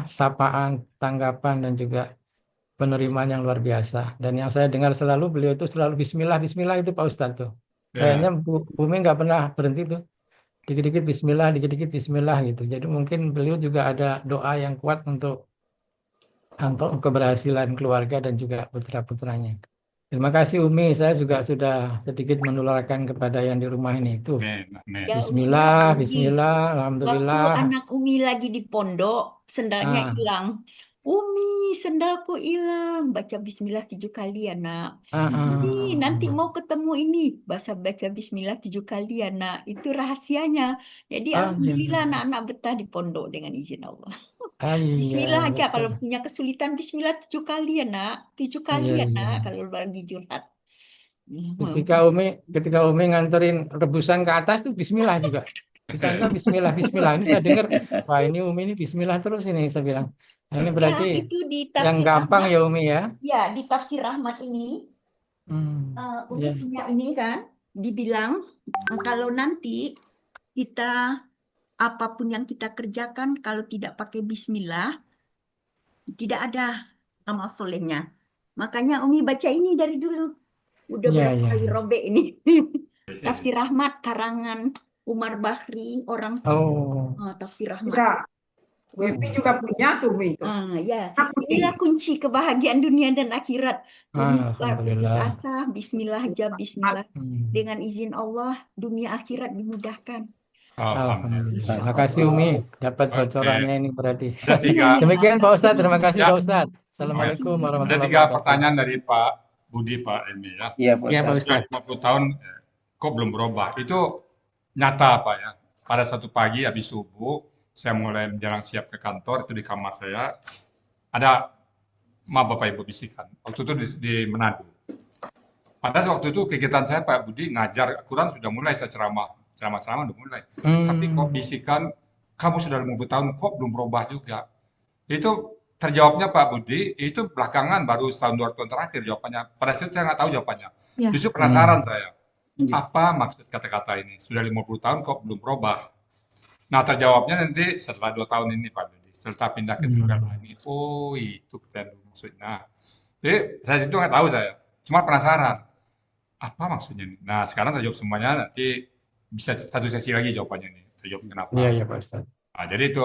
sapaan, tanggapan dan juga penerimaan yang luar biasa. Dan yang saya dengar selalu beliau itu selalu Bismillah itu Pak Ustadz tuh. Kayaknya Umi nggak pernah berhenti tuh. Dikit-dikit Bismillah gitu. Jadi mungkin beliau juga ada doa yang kuat untuk keberhasilan keluarga dan juga putra-putranya. Terima kasih Umi, saya juga sudah sedikit menularkan kepada yang di rumah ini itu. Bismillah, Alhamdulillah. Waktu anak Umi lagi di pondok, sendalnya hilang. Umi, sendalku hilang. Baca Bismillah 7 kali ya nak. Umi, nanti mau ketemu ini. Baca Bismillah 7 kali ya nak. Itu rahasianya. Jadi alhamdulillah anak-anak betah di pondok dengan izin Allah. Bismillah aja kalau punya kesulitan Bismillah 7 kali ya nak. 7 kali ya nak kalau lagi curhat. Ketika Umi nganterin rebusan ke atas tuh Bismillah juga. Kita enggak Bismillah. Ini saya dengar, wah ini Umi ini Bismillah terus ini saya bilang. Nah, ini berarti itu di yang gampang ya Umi ya? Ya, di Tafsir Rahmat ini, Umi punya ini kan, dibilang kalau nanti kita apapun yang kita kerjakan kalau tidak pakai Bismillah, tidak ada amal solehnya. Makanya Umi baca ini dari dulu. Udah berapa kali robek ini. Tafsir Rahmat karangan Umar Bahri, orang Tafsir Rahmat. WP juga punya tuh itu. Ya. Inilah kunci kebahagiaan dunia dan akhirat. Putus asa, Bismillah aja, Bismillah. Dengan izin Allah, dunia akhirat dimudahkan. Alhamdulillah. Terima kasih Umi, dapat bocorannya ini berarti. Demikian Pak Ustadz, terima kasih Pak Ustadz. Assalamualaikum warahmatullahi wabarakatuh. Ada 3 pertanyaan dari Pak Budi, Pak Helmi ya. Iya Pak Ustadz. Sudah 50 tahun kok belum berubah. Itu nyata Pak ya. Pada satu pagi habis subuh, saya mulai menjelang siap ke kantor, itu di kamar saya, ada Bapak Ibu bisikan. Waktu itu di Manado. Pada waktu itu kegiatan saya Pak Budi ngajar Quran sudah mulai, saya ceramah udah mulai. Tapi kok bisikan, kamu sudah 50 tahun, kok belum berubah juga. Itu terjawabnya Pak Budi, itu belakangan baru setahun 2 tahun terakhir jawabannya. Pada saat itu saya nggak tahu jawabannya. Ya. Justru penasaran saya. Apa maksud kata-kata ini? Sudah 50 tahun kok belum berubah? Nah, terjawabnya nanti setelah 2 tahun ini Pak Budi. Setelah pindah ke Tunggal ini. Oh, itu maksudnya. Jadi, saya itu nggak tahu saya. Cuma penasaran. Apa maksudnya ini? Nah, sekarang terjawab semuanya, nanti bisa satu sesi lagi jawabannya nih. Terjawab kenapa. Iya, Pak Ustadz. Nah, jadi itu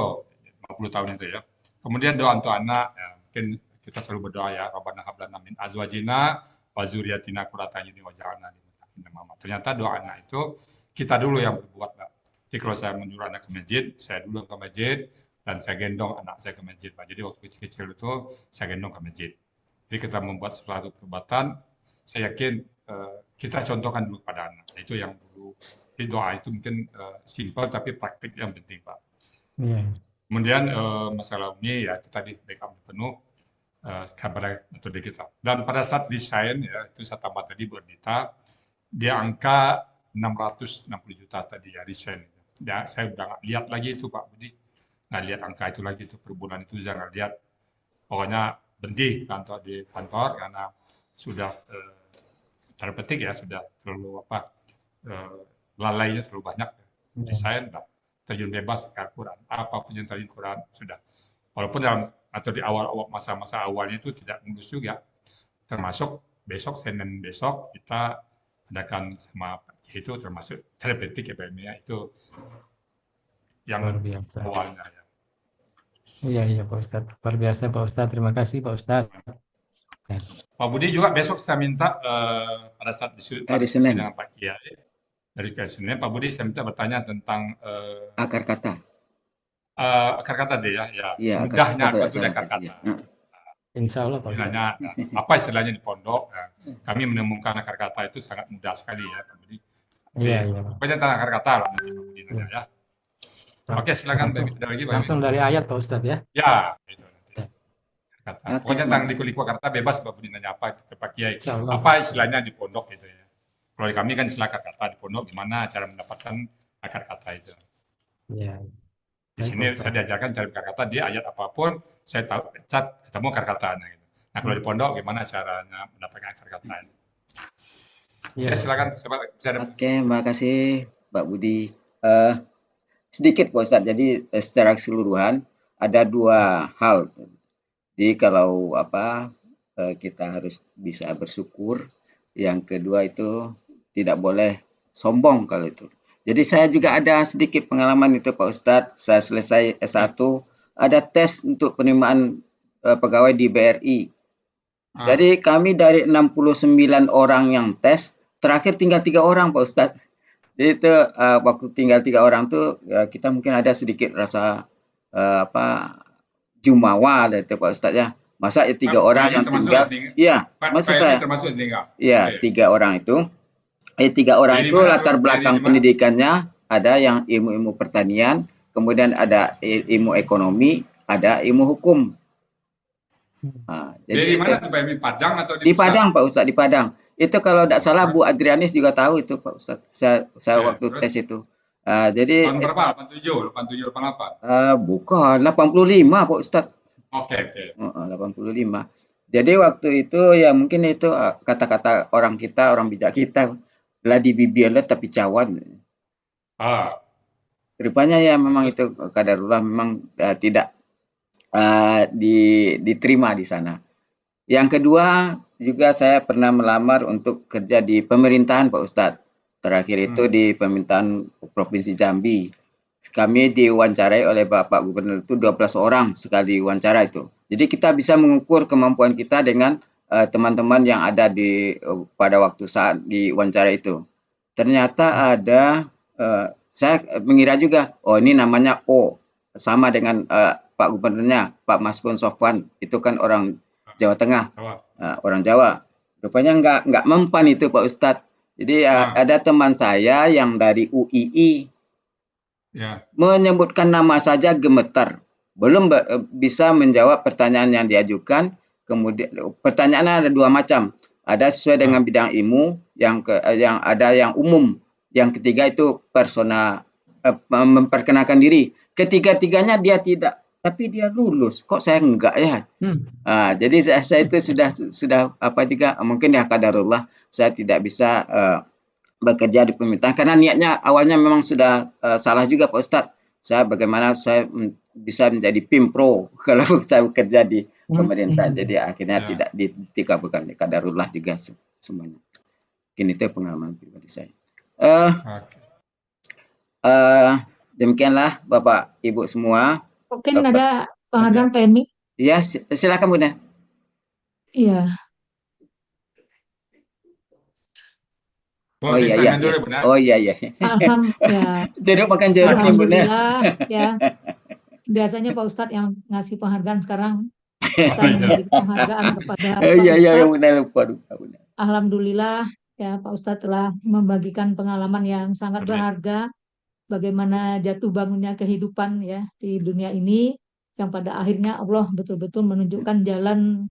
50 tahun itu ya. Kemudian doa untuk anak, ya, mungkin kita selalu berdoa ya, Rabbana hab lana min azwajina wa dzurriyyatina qurrata a'yunin waj'alna lil muttaqina imama. Ternyata doa anak itu kita dulu yang berbuat, Pak. Jadi kalau saya menyuruh anak ke masjid, saya dulu ke masjid dan saya gendong anak saya ke masjid, Pak. Jadi waktu kecil-kecil itu saya gendong ke masjid. Jadi kita membuat sesuatu perbuatan, saya yakin kita contohkan dulu pada anak. Itu yang dulu. Jadi doa itu mungkin simpel tapi praktik yang penting, Pak. Iya. Kemudian masalah ini ya itu tadi backup penuh kabar metode kita. Dan pada saat desain ya itu saya tambah tadi buat Dita, dia angka 660 juta tadi ya desain. Ya, saya udah nggak lihat lagi itu Pak Budi, nggak lihat angka itu lagi itu per bulan itu saya nggak lihat. Pokoknya berhenti di kantor karena sudah cara petik ya sudah terlalu lalainya terlalu banyak desain. Terjun bebas ke Al-Quran, apapun yang terjun Quran sudah. Walaupun dalam atau di awal masa-masa awalnya itu tidak mulus juga, termasuk besok Senin besok kita adakan sama Pak Kiai itu termasuk terapeutik ya Pak Emi ya, itu yang awalnya ya. Iya Pak Ustadz, luar biasa Pak Ustadz, terima kasih Pak Ustadz. Ya. Pak Budi juga besok saya minta pada saat diskusi dengan Pak Kiai dari Senin, Pak Budi saya minta bertanya tentang akar kata. Akar kata deh ya, Iya, mudahnya akar kata. Ya. Insya Allah Pak Ustadz. Apa istilahnya di pondok? Kami menemukan akar kata itu sangat mudah sekali ya, Pak Budi. Iya. Pokoknya tentang akar kata lah nanti Pak Budi nanya ya. Oke, silakan langsung dari ayat Pak Ustadz ya. Ya, itu nanti. Kata. Pokoknya tentang liku-liku akar kata bebas Pak Budi nanya apa ke Pak Kiai. Apa istilahnya di pondok itu ya. Kalau di kami kan istilah akar kata di pondok gimana cara mendapatkan akar kata itu. Iya. Di sini saya diajarkan cara akar kata, dia ayat apapun saya tahu ketemu akar katanya gitu. Nah, kalau di pondok gimana caranya mendapatkan akar kata itu. Ya, silakan. Oke, makasih Pak Budi. Sedikit Pak Ustadz, jadi secara keseluruhan ada dua hal. Jadi kalau kita harus bisa bersyukur. Yang kedua itu tidak boleh sombong kalau itu. Jadi saya juga ada sedikit pengalaman itu Pak Ustadz. Saya selesai S1, ada tes untuk penerimaan pegawai di BRI. Jadi kami dari 69 orang yang tes, terakhir tinggal 3 orang Pak Ustadz. Jadi itu waktu tinggal 3 orang tuh kita mungkin ada sedikit rasa jumawa itu Pak Ustadz ya. Masa 3 orang yang tinggal? Iya, maksud saya. Iya, 3 orang itu. 3 orang itu latar belakang pendidikannya ada yang ilmu-ilmu pertanian, kemudian ada ilmu ekonomi, ada ilmu hukum. Nah, jadi di mana tuh Pak? Di Padang atau di Padang Pak Ustadz, di Padang. Itu kalau tidak salah Bu Adrianis juga tahu itu Pak Ustadz. Saya waktu tes itu. Jadi tahun berapa? 87, 88? Bukan, 85 Pak Ustadz. Oke. 85. Jadi waktu itu ya mungkin itu kata-kata orang kita, orang bijak kita, lah di bibir tapi cawan. Rupanya ya memang itu qadarullah memang tidak diterima di sana. Yang kedua juga saya pernah melamar untuk kerja di pemerintahan Pak Ustadz. Terakhir itu di pemerintahan Provinsi Jambi. Kami diwawancarai oleh Bapak Gubernur itu 12 orang sekali wawancara itu. Jadi kita bisa mengukur kemampuan kita dengan teman-teman yang ada pada waktu saat diwawancara itu. Ternyata ada, saya mengira juga, oh ini namanya O, sama dengan Pak Gubernurnya, Pak Maspun Sofwan, itu kan orang Jawa Tengah, orang Jawa. Rupanya nggak mempan itu Pak Ustadz. Jadi ada teman saya yang dari UII Ya. menyebutkan nama saja gemetar, belum bisa menjawab pertanyaan yang diajukan. Kemudian pertanyaannya ada dua macam, ada sesuai dengan bidang ilmu, yang ada yang umum, yang ketiga itu persona, memperkenalkan diri. Ketiga-tiganya dia tidak, tapi dia lulus. Kok saya enggak ya? Jadi saya itu sudah apa juga, mungkin ya qadarullah saya tidak bisa bekerja di pemerintahan karena niatnya awalnya memang sudah salah juga Pak Ustadz. Bagaimana saya bisa menjadi PIMPRO kalau saya bekerja di pemerintah. Jadi akhirnya tidak dikabulkan, qadarullah juga semuanya. Mungkin itu pengalaman pribadi saya. Demikianlah Bapak Ibu semua. Mungkin ada penghargaan Pak Helmi. Iya, silakan Bunda. Iya. Oh iya. Dulu, Bunda. Oh iya. Alhamdulillah. Jeruk makan jeruk nih Bunda. Alhamdulillah ya. Biasanya Pak Ustadz yang ngasih penghargaan, sekarang saya memberi penghargaan kepada Pak Iya, Ustadz. Bunda. Alhamdulillah ya, Pak Ustadz telah membagikan pengalaman yang sangat berharga bagaimana jatuh bangunnya kehidupan ya di dunia ini, yang pada akhirnya Allah betul-betul menunjukkan jalan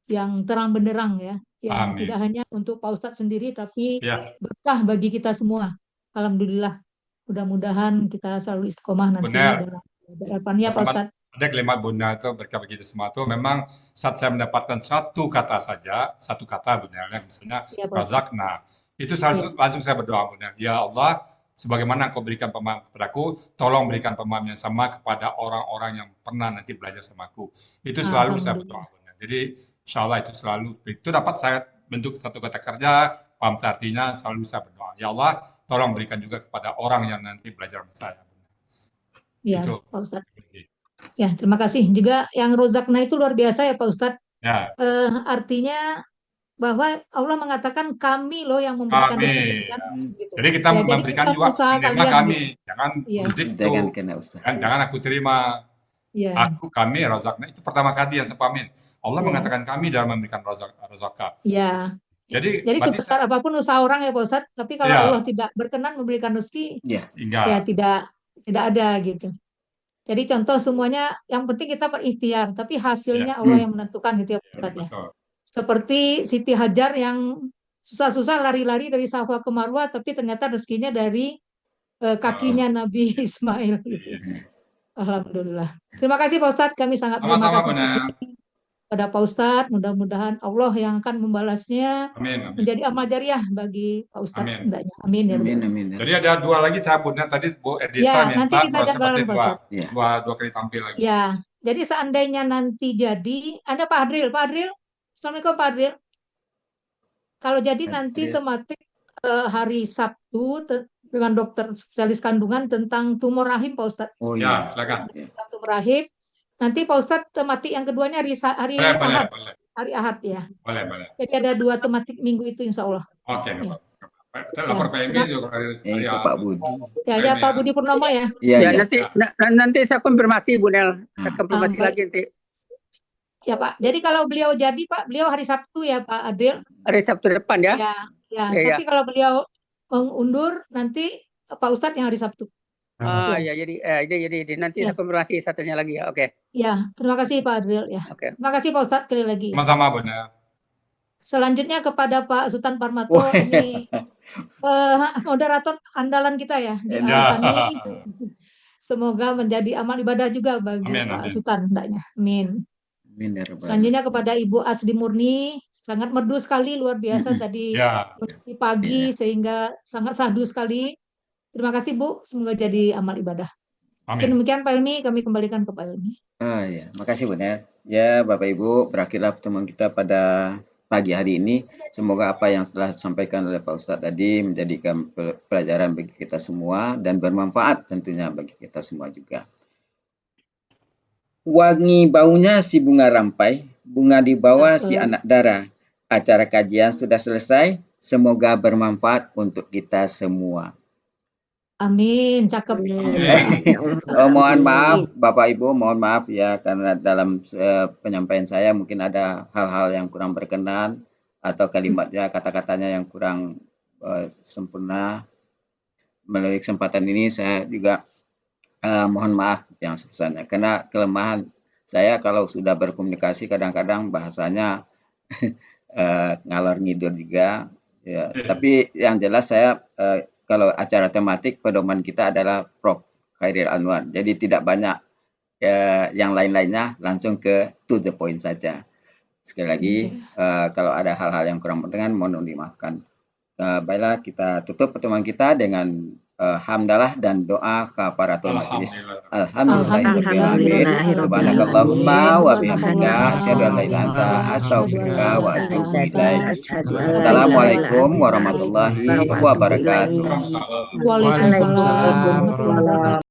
yang terang benderang ya, yang Amin. tidak hanya untuk Pak Ustadz sendiri tapi berkah bagi kita semua. Alhamdulillah. Mudah-mudahan kita selalu istiqomah nanti dalam depannya Pak Ustadz. Ada kalimat Bunda itu berkah bagi kita semua itu memang saat saya mendapatkan satu kata Bunda, misalnya razakna, itu langsung saya berdoa Bunda, ya Allah, sebagaimana Engkau berikan pemahaman kepadaku, tolong berikan pemahaman yang sama kepada orang-orang yang pernah nanti belajar sama aku. Itu selalu saya berdoa Bunda. Jadi insya Allah itu dapat saya bentuk satu kata kerja, paham artinya, selalu saya berdoa. Ya Allah, tolong berikan juga kepada orang yang nanti belajar sama saya. Ya, Pak Ustadz. Ya, terima kasih. Juga yang rozakna itu luar biasa ya Pak Ustadz. Ya. Artinya bahwa Allah mengatakan kami loh yang memberikan rezeki kan, gitu. Jadi kita memberikan juga menerima kami, gitu. Jangan jangan aku terima. Kami razakna itu pertama kali yang saya pahamin. Allah mengatakan kami dalam memberikan razaka. Iya. Jadi sebesar apapun usaha orang ya Pak Ustadz, tapi kalau Allah tidak berkenan memberikan rezeki, ya tidak ada gitu. Jadi contoh semuanya yang penting kita berikhtiar, tapi hasilnya Allah yang menentukan gitu ya Pak Ustadz ya. Seperti Siti Hajar yang susah-susah lari-lari dari Safa ke Marwah, tapi ternyata rezekinya dari kakinya Nabi Ismail gitu. Alhamdulillah. Terima kasih Pak Ustadz, kami sangat terima kasih pada Pak Ustadz. Mudah-mudahan Allah yang akan membalasnya menjadi amal jariah bagi Pak Ustadz. Amin ya. Amin. Jadi ada dua lagi cabutnya tadi Bu Edita ya, nanti kita jadwalkan Pak Ustadz. Dua kali tampil lagi. Ya, jadi seandainya nanti jadi, ada Pak Adril. Assalamualaikum Pak Adril. Kalau jadi nanti tematik hari Sabtu dengan dokter spesialis kandungan tentang tumor rahim Pak Ustadz. Oh iya, silakan. Tumor rahim. Nanti Pak Ustadz tematik yang keduanya hari Ahad. Hari Ahad ya. Boleh. Jadi ada dua tematik minggu itu insya Allah. Oke. Saya lapor Pak Emi juga Pak Budi. Ya Pak Budi Purnomo ya. Ya. Nanti saya konfirmasi Bu Nel, konfirmasi lagi nanti. Ya Pak. Jadi kalau beliau jadi Pak, beliau hari Sabtu ya Pak Adil. Hari Sabtu depan ya. Ya. Tapi kalau beliau mengundur nanti Pak Ustadz yang hari Sabtu. Jadi nanti saya konfirmasi satunya lagi ya. Oke. Ya, terima kasih Pak Adril ya. Oke. Terima kasih Pak Ustadz sekali lagi. Sama-sama Bunda. Selanjutnya kepada Pak Sultan Parmato, ini moderator andalan kita ya di Al-Sani. Semoga menjadi amal ibadah juga bagi Pak Sultan hendaknya. Amin. Selanjutnya kepada Ibu Asli Murni, sangat merdu sekali, luar biasa tadi pagi sehingga sangat sahdu sekali. Terima kasih Bu, semoga jadi amal ibadah. Demikian Pak Helmi, kami kembalikan ke Pak Helmi. Makasih Bu Nel. Ya Bapak Ibu, berakhirlah pertemuan kita pada pagi hari ini. Semoga apa yang telah disampaikan oleh Pak Ustadz tadi menjadikan pelajaran bagi kita semua dan bermanfaat tentunya bagi kita semua juga. Wangi baunya si bunga rampai, bunga di bawah si anak dara. Acara kajian sudah selesai, semoga bermanfaat untuk kita semua. Amin, cakep. Mohon maaf Bapak Ibu, mohon maaf ya karena dalam penyampaian saya mungkin ada hal-hal yang kurang berkenan atau kalimatnya, kata-katanya yang kurang sempurna. Melalui kesempatan ini saya juga mohon maaf yang sebesarnya karena kelemahan saya kalau sudah berkomunikasi kadang-kadang bahasanya ngalor ngidul juga ya. Tapi yang jelas saya kalau acara tematik pedoman kita adalah Prof. Khairil Anwar. Jadi tidak banyak yang lain-lainnya, langsung ke to the point saja. Sekali lagi kalau ada hal-hal yang kurang berkenan mohon dimaafkan. Baiklah kita tutup pertemuan kita dengan hamdalah dan doa kafaratul majelis. Alhamdulillahirabbil alamin. Subhanakallahumma wa bihamdika asyhadu an la ilaha illa anta astaghfiruka wa atubu ilaik. Assalamualaikum warahmatullahi wabarakatuh. Waalaikumsalam warahmatullahi wabarakatuh.